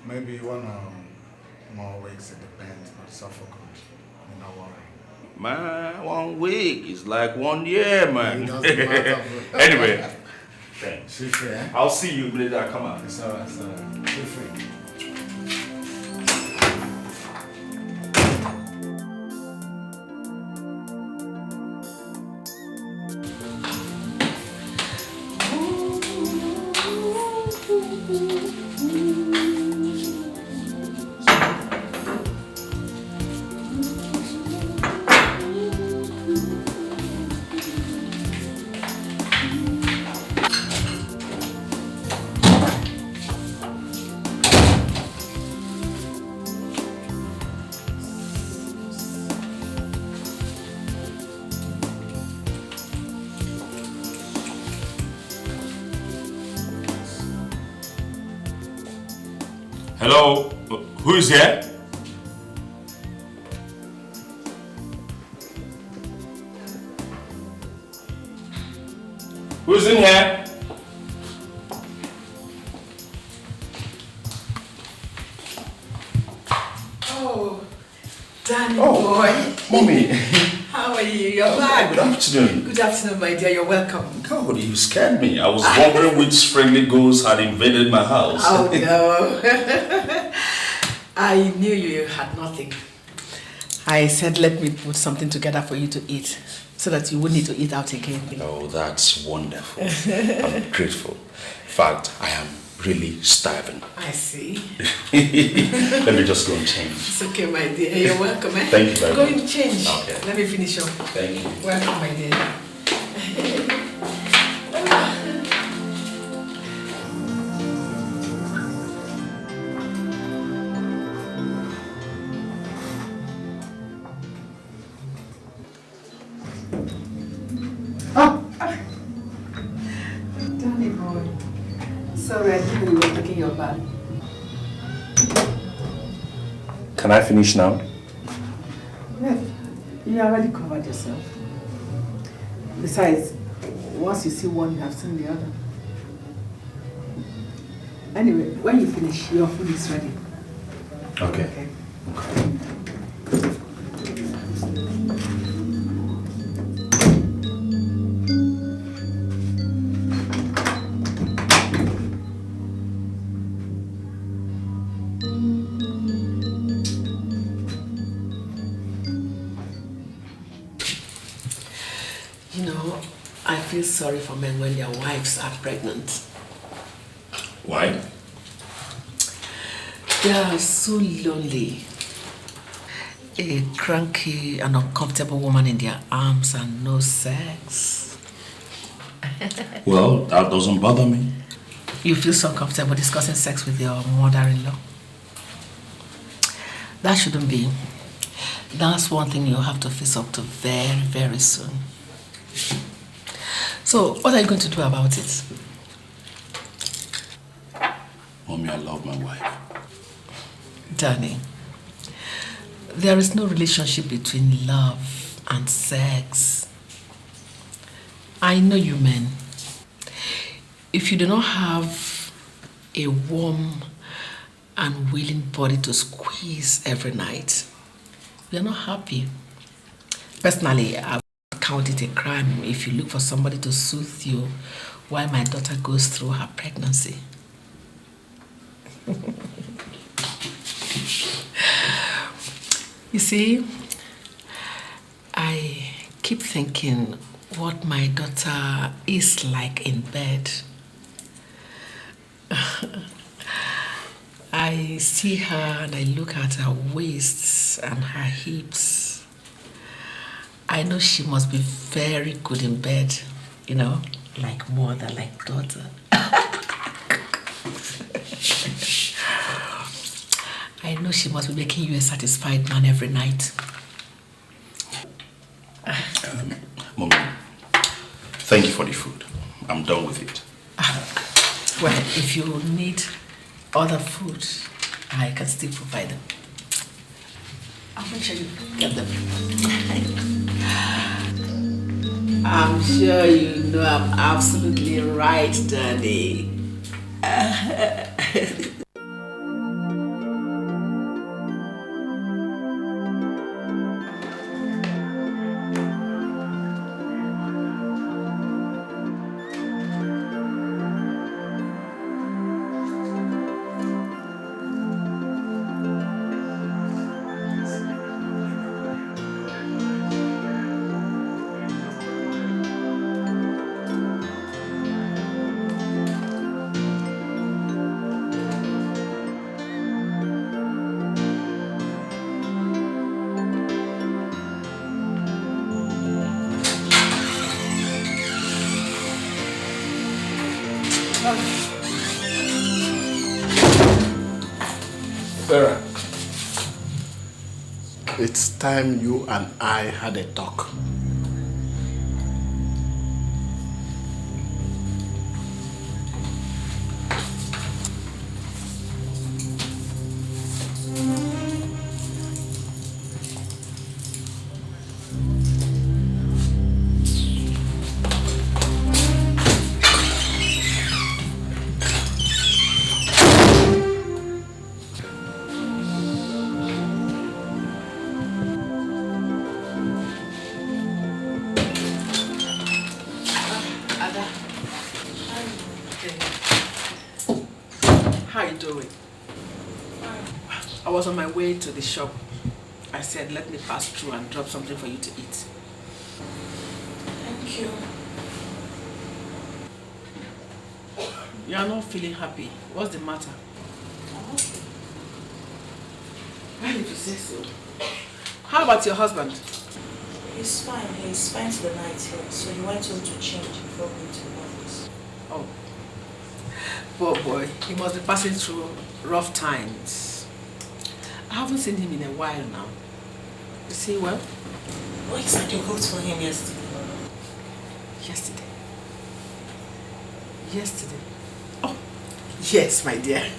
Maybe 1 more weeks, it depends, but so for good. Don't worry. Man, 1 week is like 1 year, man. It doesn't matter. Anyway, thanks. Feel free, eh? I'll see you later. I come out. It's alright, Feel free. Hello, who is here? Who's in here? Oh, Danny boy. Mommy. How are you? You're back. Good afternoon. Good afternoon, my dear. You're welcome. God, you scared me. I was wondering which friendly ghost had invaded my house. Oh, no. I knew you had nothing. I said, let me put something together for you to eat so that you wouldn't need to eat out again. Oh, that's wonderful. I'm grateful. In fact, I am really starving. I see. Let me just go and change. It's okay, my dear. You're welcome, eh? Thank you very much. Go and change. Okay. Let me finish up. Thank you. Welcome, my dear. Danny boy. Sorry, I didn't know you were taking your bath. Can I finish now? Well, you already covered yourself. Besides, once you see one, you have seen the other. Anyway, when you finish, your food is ready. Okay. You know, I feel sorry for men when their wives are pregnant. Why? They are so lonely. A cranky and uncomfortable woman in their arms and no sex. Well, that doesn't bother me. You feel so comfortable discussing sex with your mother-in-law. That shouldn't be. That's one thing you'll have to face up to very, very soon. So, what are you going to do about it? Mommy, I love my wife. Danny, there is no relationship between love and sex. I know you men. If you do not have a warm and willing body to squeeze every night, you're not happy. Personally, I would count it a crime if you look for somebody to soothe you while my daughter goes through her pregnancy. You see, I keep thinking what my daughter is like in bed. I see her and I look at her waists and her hips. I know she must be very good in bed, you know, like mother, like daughter. I know she must be making you a satisfied man every night. Mommy, thank you for the food. I'm done with it. Well, if you need other food, I can still provide them. I'll make sure you get them. I'm sure you know I'm absolutely right, Daddy. Sarah, it's time you and I had a talk. How you doing? I was on my way to the shop. I said, let me pass through and drop something for you to eat. Thank you. You are not feeling happy. What's the matter? Why did you say so? How about your husband? He's fine. He spent the night here, so he went home to change before going to the office. Oh. Poor boy. He must be passing through rough times. I haven't seen him in a while now. Is he well? Oh, you said you cooked for him yesterday. Yesterday? Yesterday? Oh, yes, my dear.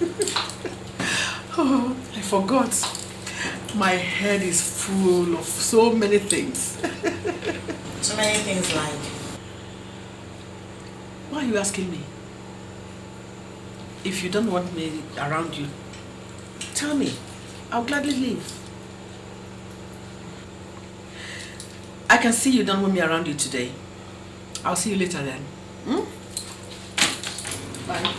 Oh, I forgot. My head is full of so many things. So many things like? Why are you asking me? If you don't want me around you, tell me. I'll gladly leave. I can see you don't want me around you today. I'll see you later then. Bye.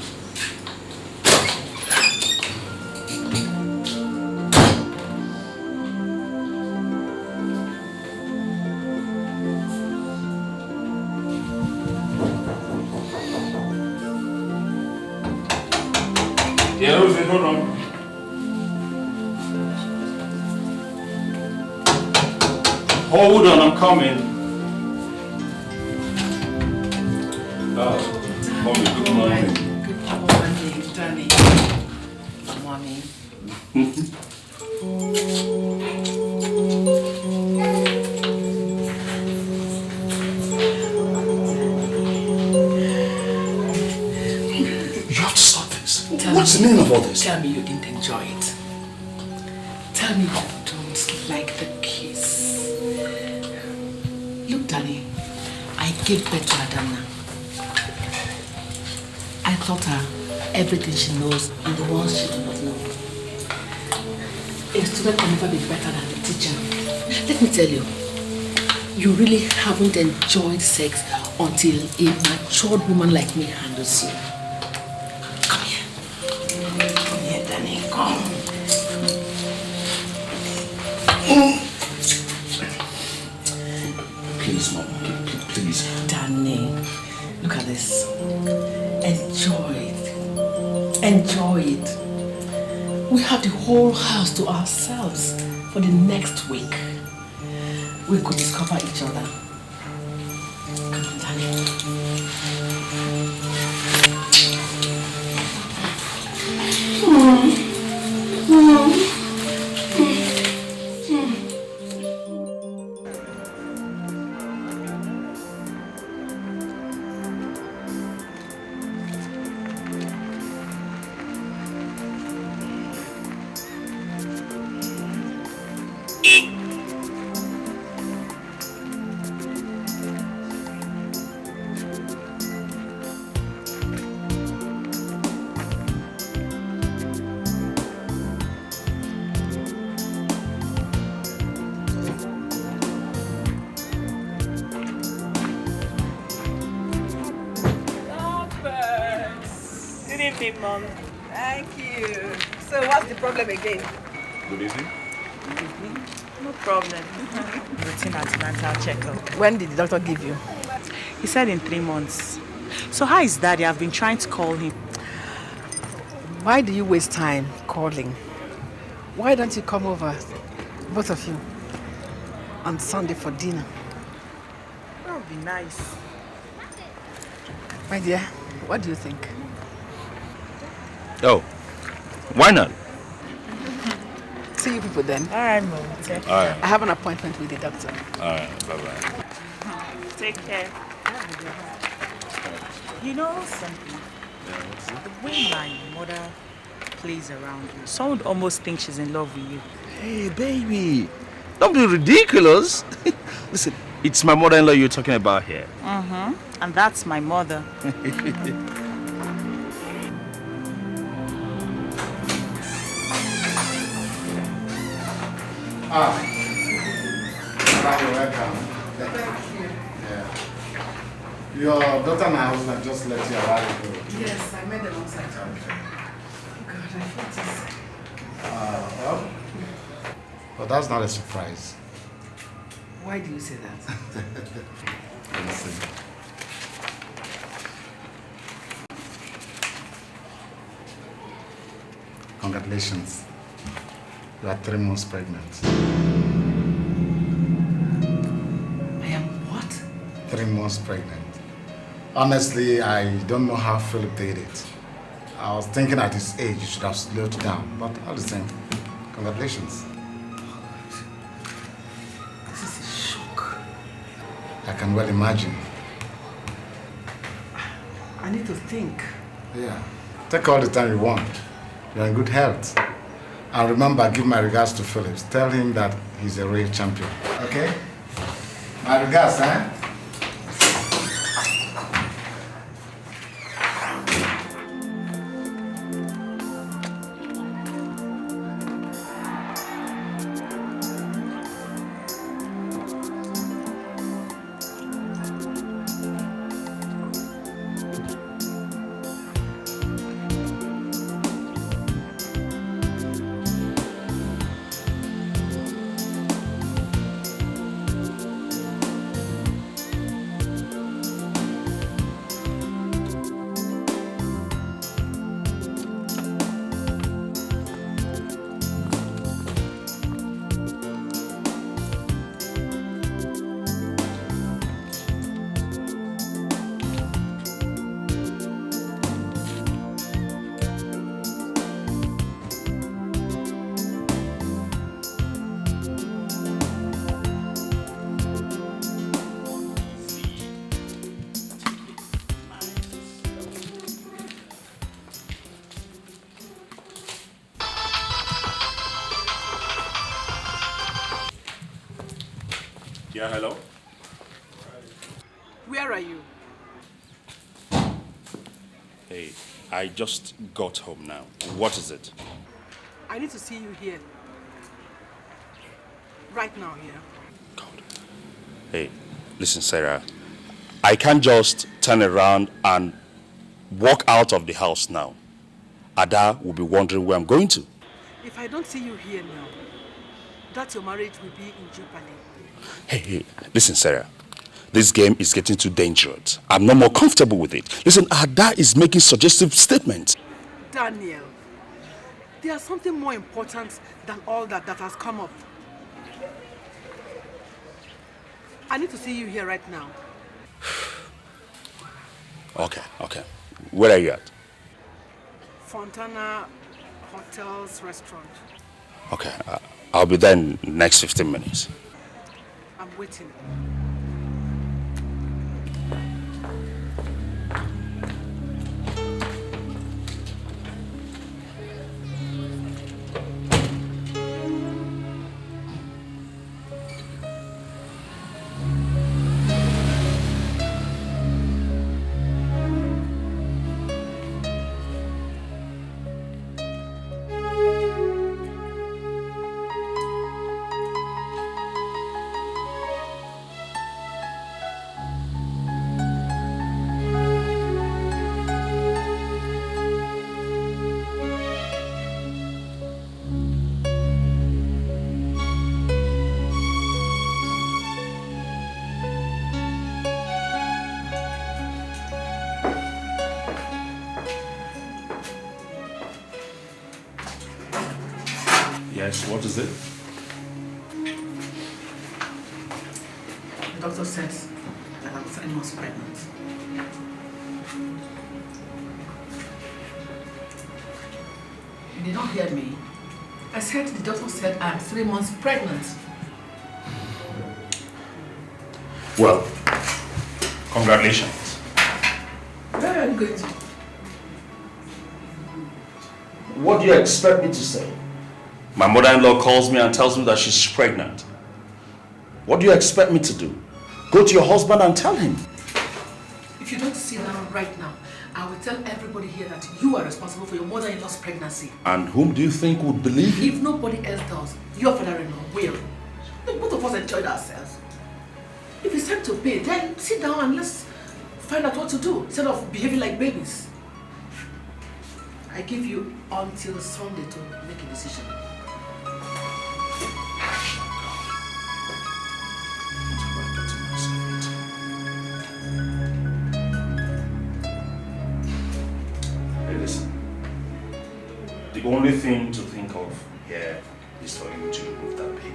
Yeah, Rosie, hold on. Hold on, I'm coming. Oh, mommy, good morning. Good morning, Danny. Good morning. You have to stop this. What's the meaning of all this? Tell me you didn't enjoy it. Tell me you don't like the kiss. Look, Danny, I gave birth to Adana. I taught her everything she knows and the ones she does not know. A student can never be better than the teacher. Let me tell you, you really haven't enjoyed sex until a matured woman like me handles you. Come here. Come here, Danny. Come. Please, Mom, please. Danny, look at this. Enjoy it. Enjoy it. We have the whole house to ourselves for the next week. We could discover each other. Come on, Danny. Good evening, Mom. Thank you. So what's the problem again? Good evening. Good evening. No problem. Routine antenatal checkup. When did the doctor give you? He said in 3 months. So how is Daddy? I've been trying to call him. Why do you waste time calling? Why don't you come over, both of you, on Sunday for dinner? That would be nice. My dear, what do you think? Oh, why not? See you people then. All right, Mom. All right. I have an appointment with the doctor. All right, bye-bye. Take care. You know something? The way my mother plays around you, someone would almost think she's in love with you. Hey, baby, don't be ridiculous. Listen, it's my mother-in-law you're talking about here. Mm-hmm. And that's my mother. You're welcome. Thank you. Yeah. Your daughter and her husband just let you arrive. Yes, I made them outside. Okay. Well, that's not a surprise. Why do you say that? Listen. Congratulations. You are 3 months pregnant. I am what? 3 months pregnant. Honestly, I don't know how Philip did it. I was thinking at his age, you should have slowed down. But all the same, congratulations. This is a shock. I can well imagine. I need to think. Yeah. Take all the time you want. You're in good health. And remember, give my regards to Phillips. Tell him that he's a real champion. Okay? My regards, eh? Yeah, hello? Where are you? Hey, I just got home now. What is it? I need to see you here. Right now here. Hey, listen, Sarah. I can't just turn around and walk out of the house now. Ada will be wondering where I'm going to. If I don't see you here now, that your marriage will be in jeopardy. Hey, listen, Sarah. This game is getting too dangerous. I'm no more comfortable with it. Listen, Ada is making suggestive statements. Daniel, there's something more important than all that has come up. I need to see you here right now. Okay. Where are you at? Fontana Hotels Restaurant. Okay, I'll be there in the next 15 minutes. I'm waiting. Yes, what is it? The doctor says that I'm 3 months pregnant. You did not hear me. I said the doctor said I'm 3 months pregnant. Well, congratulations. Where are you going to? What do you expect me to say? My mother-in-law calls me and tells me that she's pregnant. What do you expect me to do? Go to your husband and tell him. If you don't sit down right now, I will tell everybody here that you are responsible for your mother-in-law's pregnancy. And whom do you think would believe you? If nobody else does, your father-in-law will. Both of us enjoyed ourselves. If it's time to pay, then sit down and let's find out what to do instead of behaving like babies. I give you until Sunday to make a decision. Hey, listen. The only thing to think of here is for you to remove that baby.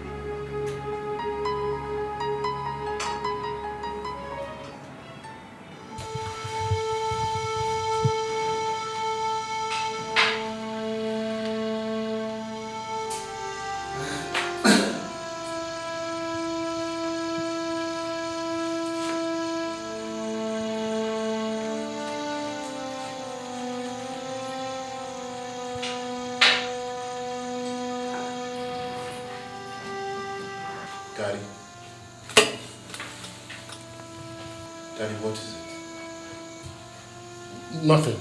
Daddy, what is it? Nothing.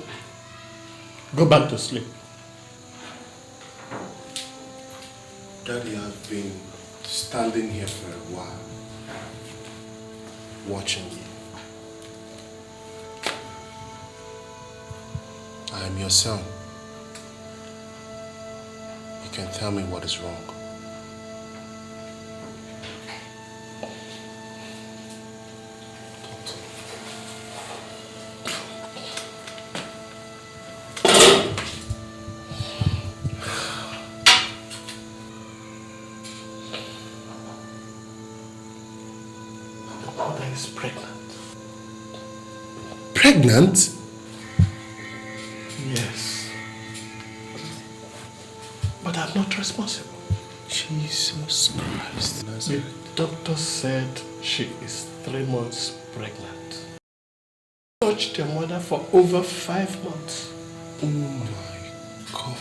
Go back to sleep. Daddy, I've been standing here for a while, watching you. I am your son. You can tell me what is wrong. Pregnant? Yes. But I'm not responsible. Jesus Christ. The doctor said she is 3 months pregnant. Touched your mother for over 5 months. Oh my God.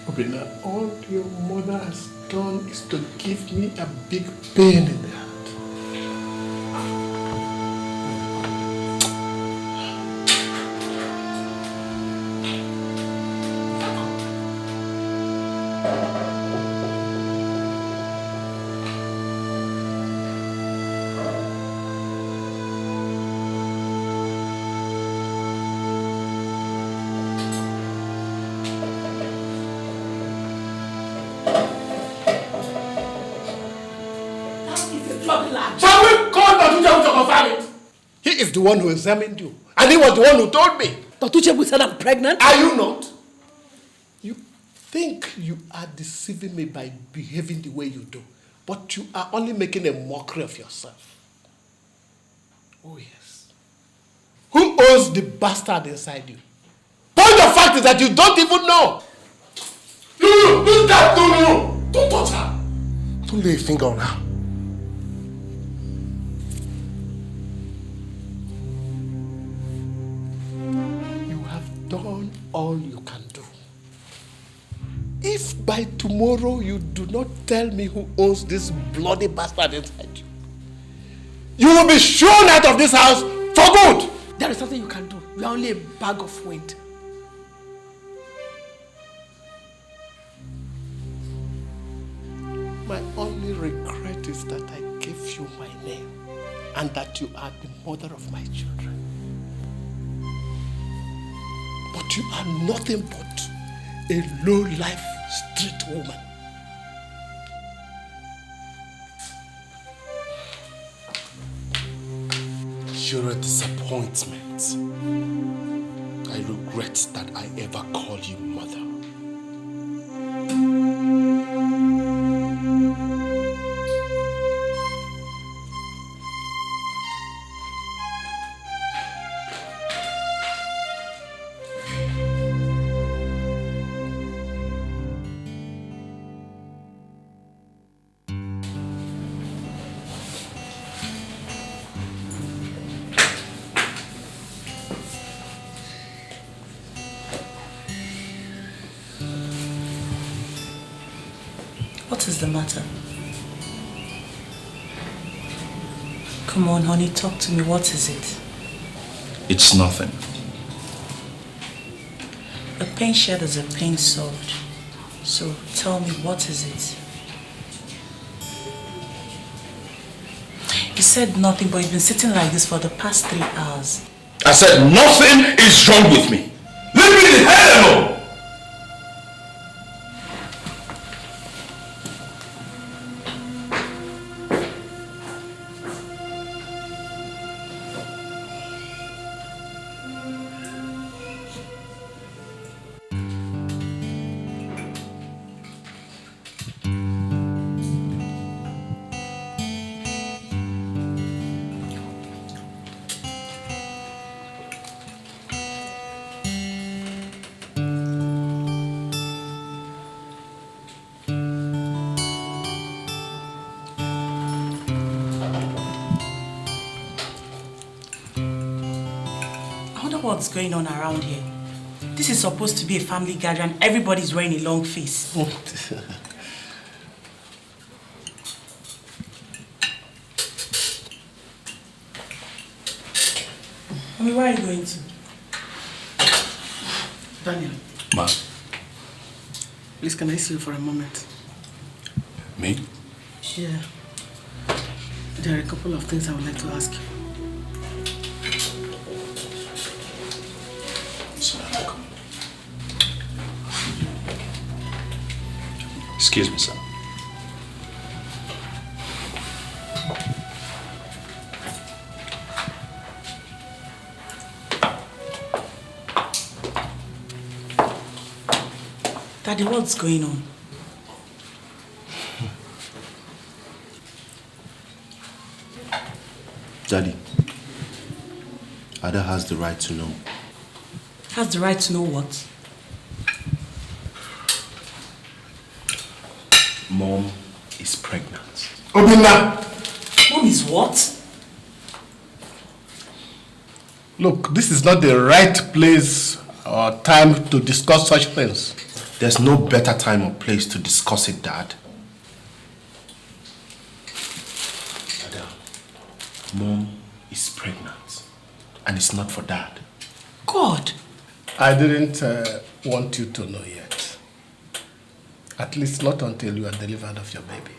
Obina, all your mother has done is to give me a big pain in the heart. He is the one who examined you. And he was the one who told me. Dr. said I'm pregnant. Are you not? You think you are deceiving me by behaving the way you do. But you are only making a mockery of yourself. Oh yes. Who owns the bastard inside you? Point of fact is that you don't even know. No, don't touch her. Don't lay a finger on her. Done all you can do. If by tomorrow you do not tell me who owns this bloody bastard inside you, you will be shown out of this house for good. There is nothing you can do. You are only a bag of wind. My only regret is that I gave you my name and that you are the mother of my children. But you are nothing but a low-life street woman. You're a disappointment. I regret that I ever called you mother. What is the matter? Come on, honey, talk to me. What is it? It's nothing. A pain shared is a pain solved. So tell me, what is it? You said nothing, but you've been sitting like this for the past 3 hours. I said nothing is wrong with me. Leave me the hell alone! what's going on around here? This is supposed to be a family gathering. Everybody's wearing a long face. Mommy, where are you going to? Daniel. Ma. Please, can I see you for a moment? Me? Yeah. There are a couple of things I would like to ask you. Excuse me, sir. Daddy, what's going on? Daddy, Ada has the right to know. Has the right to know what? Mom is pregnant. Obinna! Mom is what? Look, this is not the right place or time to discuss such things. There's no better time or place to discuss it, Dad. Ada, Mom is pregnant. And it's not for Dad. God! I didn't want you to know yet. At least not until you are delivered of your baby.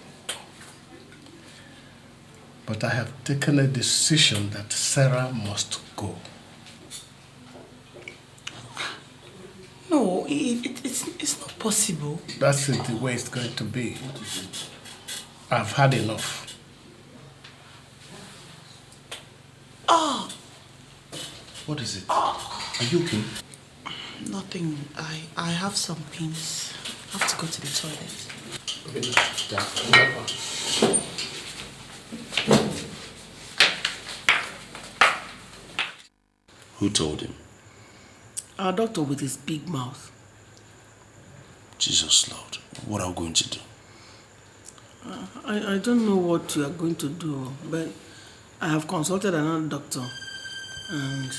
But I have taken a decision that Sarah must go. No, it's not possible. That's the way it's going to be. I've had enough. Ah! What is it? Are you okay? Nothing. I have some pains. I have to go to the toilet. Who told him? Our doctor with his big mouth. Jesus Lord, what are we going to do? I don't know what you are going to do, but I have consulted another doctor and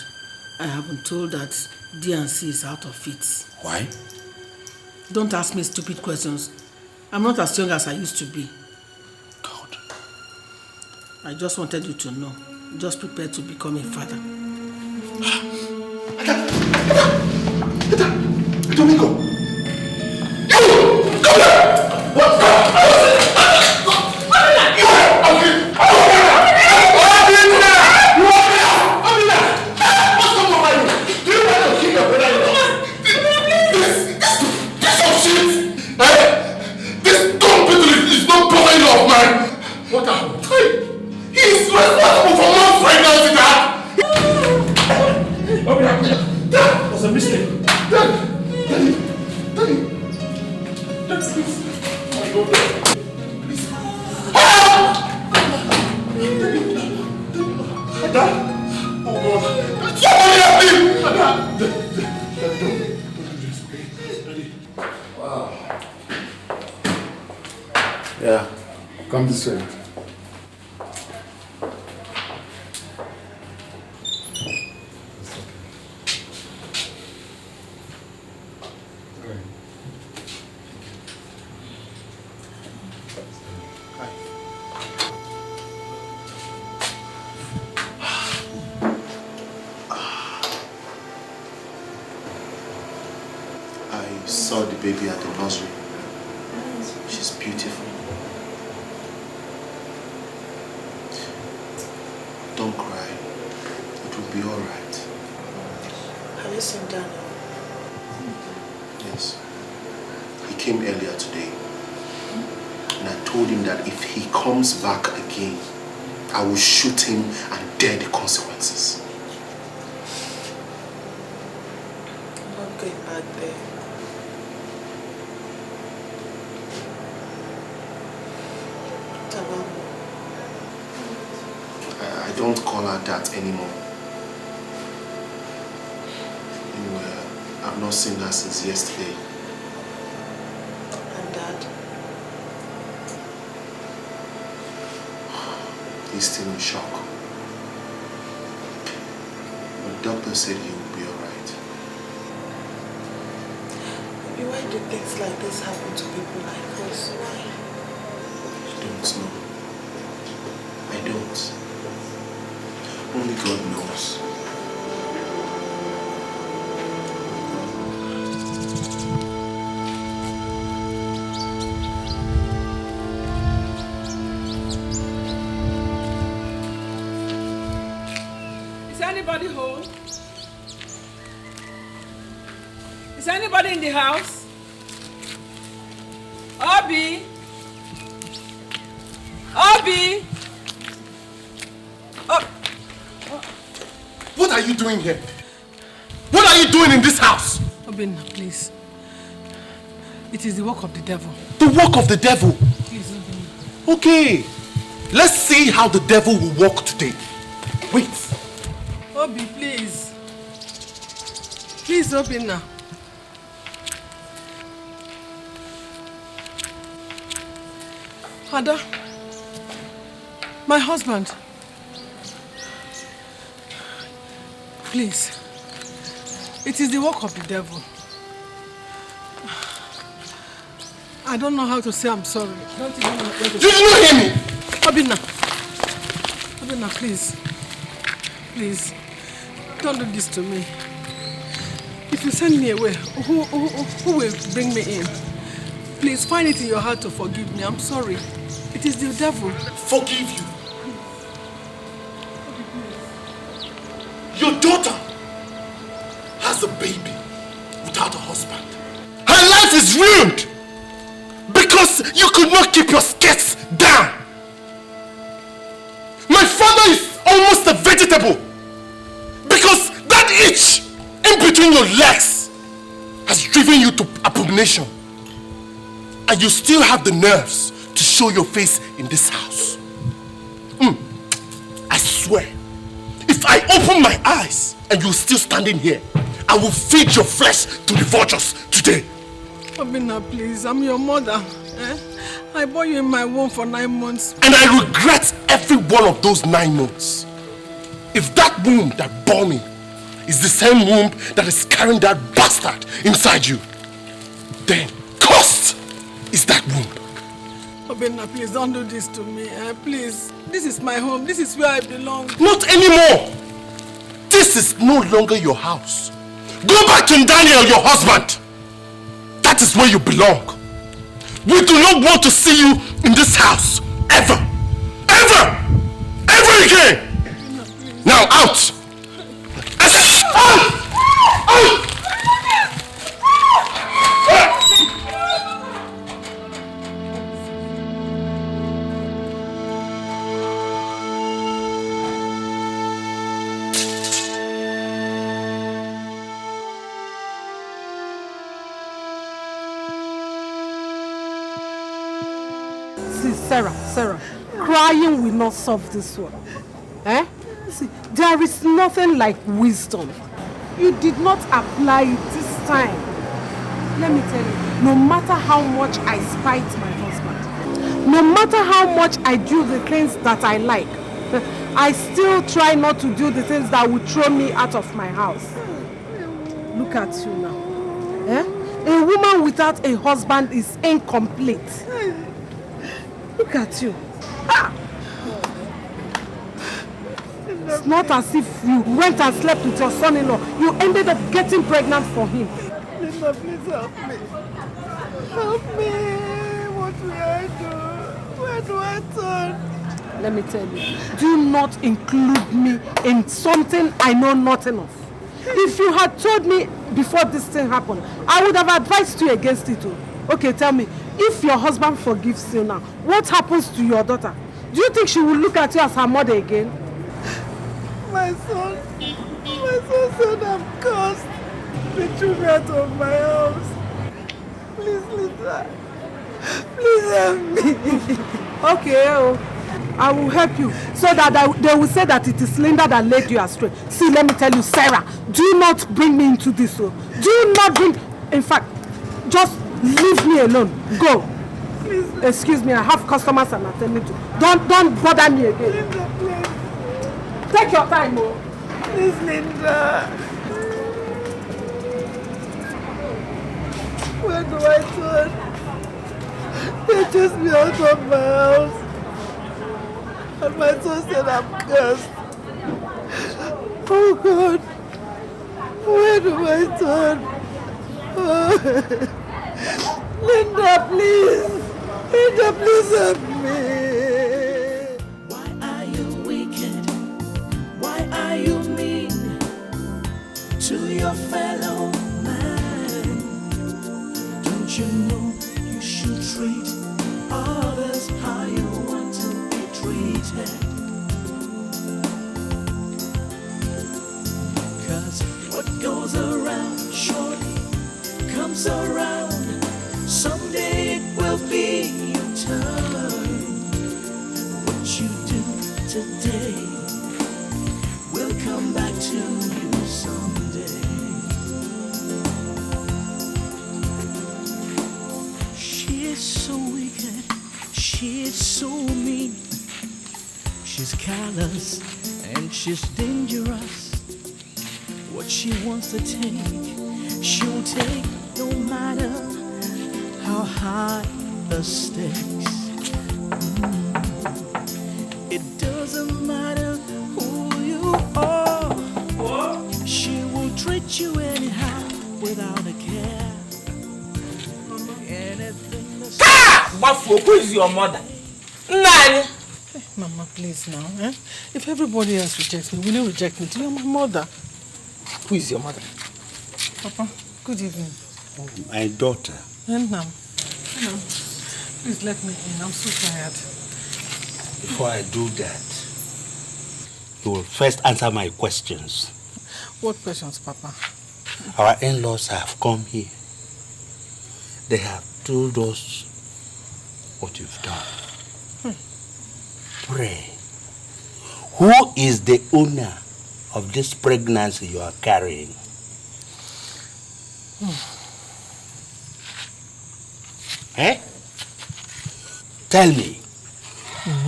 I have been told that D&C is out of it. Why? Don't ask me stupid questions. I'm not as young as I used to be. God. I just wanted you to know. Just prepare to become a father. Domingo! You! Come here! What? What happened? He's responsible for Mom's pregnancy, Dad! Dad! Was a mistake. Daddy, please. Oh my God, please. Dad! Oh God. Somebody help me! Dad! Don't do this, okay? Daddy. Wow. Yeah, come this way. I saw the baby at the nursery. She's beautiful. Don't cry. It will be alright. Have you seen Daniel? Yes. He came earlier today. And I told him that if he comes back again, I will shoot him and bear the consequences. I'm not going back there. I don't call her that anymore. Anyway, I've not seen her since yesterday. And Dad? He's still in shock. But doctor said he will be alright. Why do things like this happen to people like us? Why? I don't know. I don't. Only God knows. Is anybody home? Is anybody in the house? Obi? Obi? What are you doing here? What are you doing in this house? Obinna, please. It is the work of the devil. The work of the devil? Please, Obinna. Okay. Let's see how the devil will walk today. Wait. Obi, please. Please, Obinna. Ada, my husband. Please. It is the work of the devil. I don't know how to say I'm sorry. Don't even know where to Did you not hear me? Obinna. Obinna, please. Please. Don't do this to me. If you send me away, who will bring me in? Please find it in your heart to forgive me. I'm sorry. It is the devil. Forgive you? Your daughter has a baby without a husband. Her life is ruined because you could not keep your skirts down. My father is almost a vegetable because that itch in between your legs has driven you to abomination. And you still have the nerves to show your face in this house. I swear, if I open my eyes and you're still standing here, I will feed your flesh to the vultures today. Obinna, please, I'm your mother. I bore you in my womb for 9 months. And I regret every one of those 9 months. If that womb that bore me is the same womb that is carrying that bastard inside you, then cursed is that womb. Obinna, please don't do this to me. Please, this is my home. This is where I belong. Not anymore. This is no longer your house. Go back to Daniel, your husband. That is where you belong. We do not want to see you in this house. Ever. Ever. Ever again. Now out. Sarah, crying will not solve this one. See, there is nothing like wisdom. You did not apply it this time. Let me tell you, no matter how much I spite my husband, no matter how much I do the things that I like, I still try not to do the things that would throw me out of my house. Look at you now. A woman without a husband is incomplete. Look at you. It's not as if you went and slept with your son-in-law. You ended up getting pregnant for him. Linda, please help me. Help me. What will I do? Where do I turn? Let me tell you, do not include me in something I know nothing of. If you had told me before this thing happened, I would have advised you against it. Okay, tell me, if your husband forgives you now, what happens to your daughter? Do you think she will look at you as her mother again? My son said I'm cursed. They threw me out of my house. Please, Linda. Please help me. Okay, I will help you so that they will say that it is Linda that led you astray. See, let me tell you, Sarah, do not bring me into this. Do not bring... In fact, just leave me alone. Go. Please. Excuse me, I have customers I'm attending to. Don't bother me again. Linda, please. Take your time, Please, Linda. Where do I turn? They chased me out of my house. And my son said I'm cursed. Oh God. Where do I turn? Oh. Linda, please. Linda, please help me. Why are you wicked? Why are you mean to your fellow man? Don't you know you should treat others how you want to be treated? 'Cause what goes around surely comes around. Someday it will be your turn. What you do today will come back to you someday. She is so wicked, she is so mean. She's callous and she's dangerous. What she wants to take, she'll take no matter how high the stakes. It doesn't matter who you are. She will treat you anyhow without a care. Anything that's Who is your mother? Nani? Mama, please now. Eh? If everybody else rejects me, will you reject me too? You're my mother. Who is your mother? Papa, good evening. My daughter. And now, please let me in. I'm so tired. Before I do that, you will first answer my questions. What questions, Papa? Our in-laws have come here. They have told us what you've done. Pray. Who is the owner of this pregnancy you are carrying? Eh? Tell me,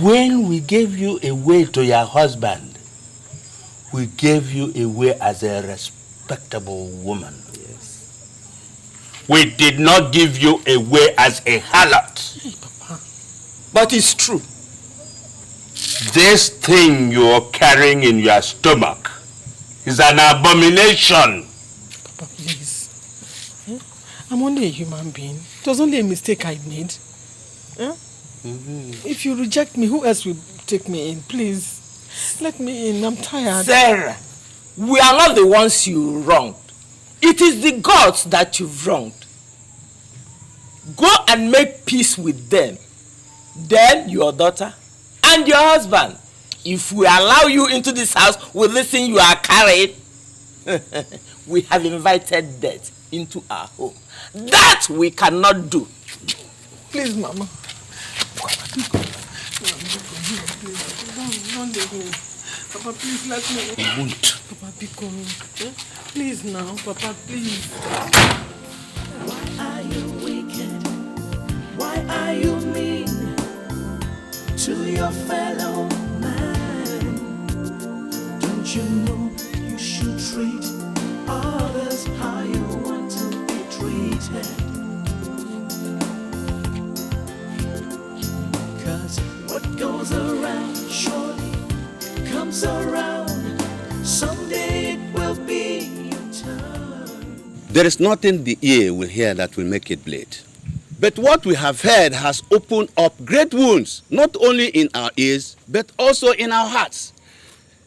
when we gave you away to your husband, we gave you away as a respectable woman. Yes. We did not give you away as a harlot. Hey, Papa. But it's true. This thing you're carrying in your stomach is an abomination. Papa, please. Eh? I'm only a human being. It was only a mistake I made. Eh? If you reject me, who else will take me in? Please, let me in. I'm tired. Sarah, we are not the ones you wronged. It is the gods that you've wronged. Go and make peace with them. Then your daughter and your husband. If we allow you into this house with this thing you are carrying, we have invited death into our home. That we cannot do. Please, Mama. Don't leave me. Papa, please let me. I won't. Papa, be calm. Please now, Papa, please. Why are you wicked? Why are you mean to your fellow man? Don't you know you should treat others how you want to be treated? 'Cause what goes around surely comes around. Someday it will be your turn. There is nothing the ear will hear that will make it bleed. But what we have heard has opened up great wounds, not only in our ears, but also in our hearts.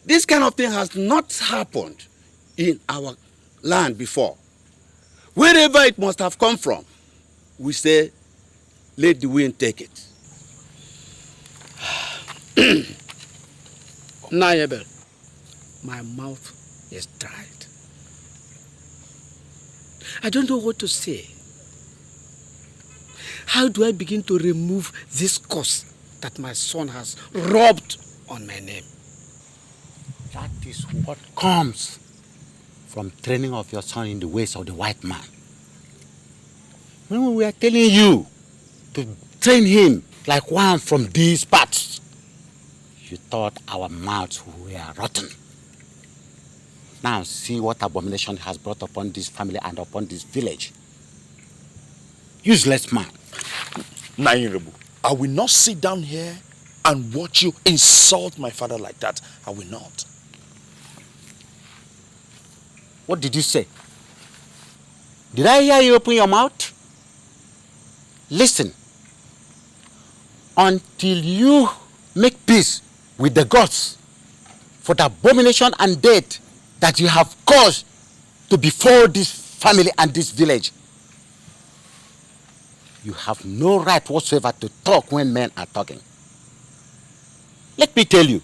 This kind of thing has not happened in our land before. Wherever it must have come from, we say, let the wind take it. Nayabel, my mouth is dried. I don't know what to say. How do I begin to remove this curse that my son has rubbed on my name? That is what comes from training of your son in the ways of the white man. When we are telling you to train him like one from these parts, you thought our mouths were rotten. Now see what abomination has brought upon this family and upon this village. Useless man. Nairebu, I will not sit down here and watch you insult my father like that. I will not. What did you say? Did I hear you open your mouth? Listen. Until you make peace with the gods for the abomination and death that you have caused to befall this family and this village, you have no right whatsoever to talk when men are talking. Let me tell you,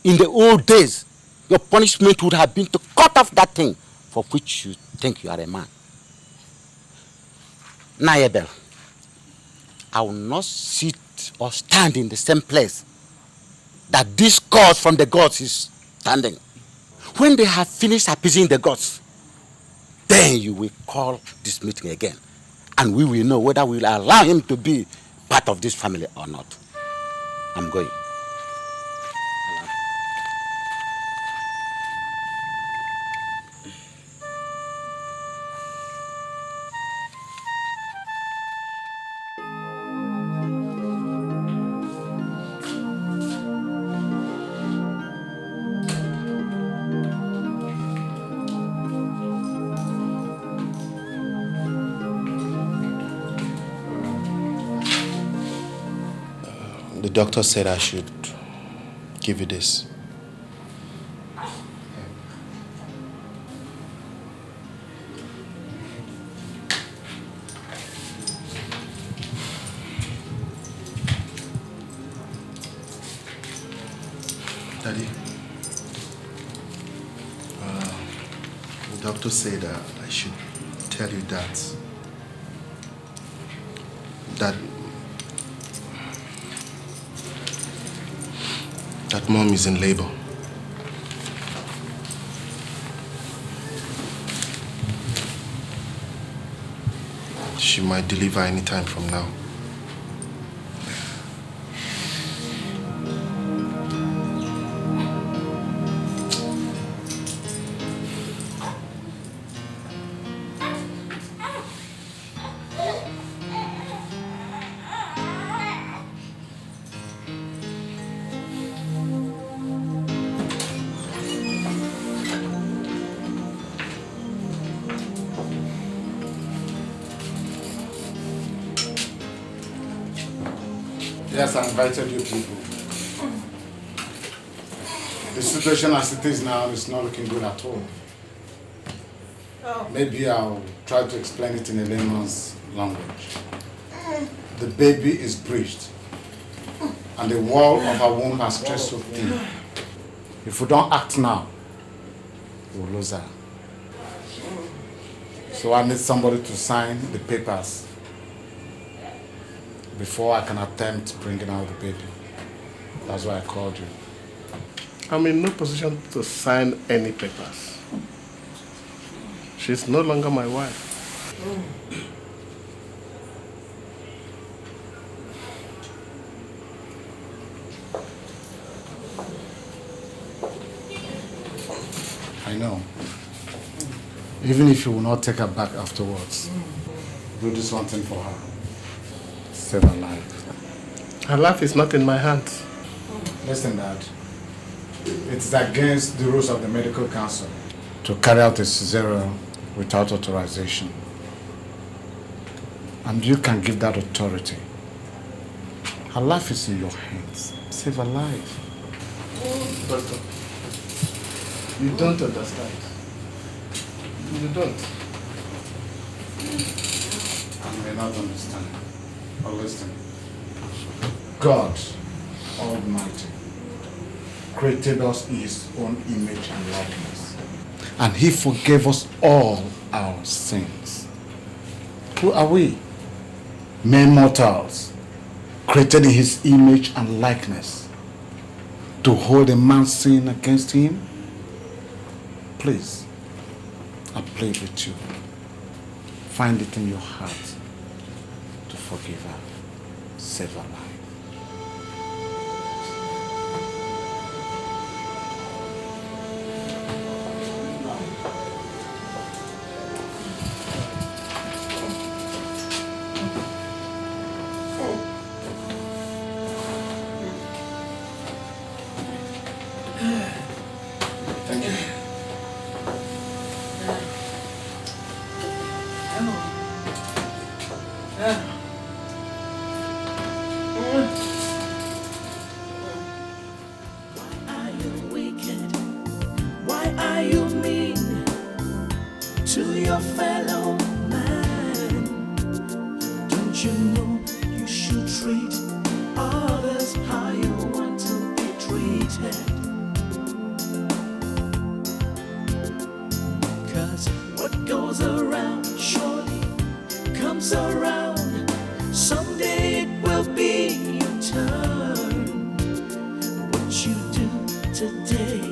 in the old days, your punishment would have been to cut off that thing for which you think you are a man. Nayabel, I will not sit or stand in the same place that this cause from the gods is standing. When they have finished appeasing the gods, then you will call this meeting again, and we will know whether we will allow him to be part of this family or not. I'm going. The doctor said I should give you this. Daddy, the doctor said I should tell you that Mom is in labor. She might deliver any time from now. Yes, I invited you people. The situation as it is now is not looking good at all. Maybe I'll try to explain it in a layman's language. The baby is breached, and the wall of her womb has stretched so thin. If we don't act now, we'll lose her. So I need somebody to sign the papers before I can attempt bringing out the baby. That's why I called you. I'm in no position to sign any papers. She's no longer my wife. I know. Even if you will not take her back afterwards, do this one thing for her. Save her life. Her life is not in my hands. Listen, Dad. It's against the rules of the medical council to carry out a cesarean without authorization. And you can give that authority. Her life is in your hands. Save her life. Doctor, you don't understand. You don't. I may not understand. But listen. God Almighty created us in His own image and likeness. And He forgave us all our sins. Who are we? Mere mortals, created in His image and likeness, to hold a man's sin against him? Please, I plead with you. Find it in your heart to forgive her. Save her life. to your fellow man. Don't you know you should treat others how you want to be treated? 'Cause what goes around surely comes around. Someday it will be your turn. What you do today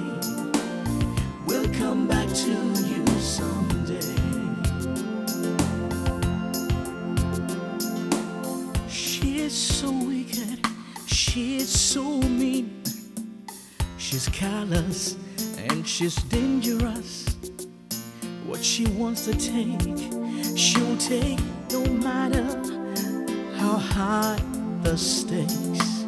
will come back to you someday. She is so wicked, she is so mean. She's callous and she's dangerous. What she wants to take, she'll take no matter how high the stakes.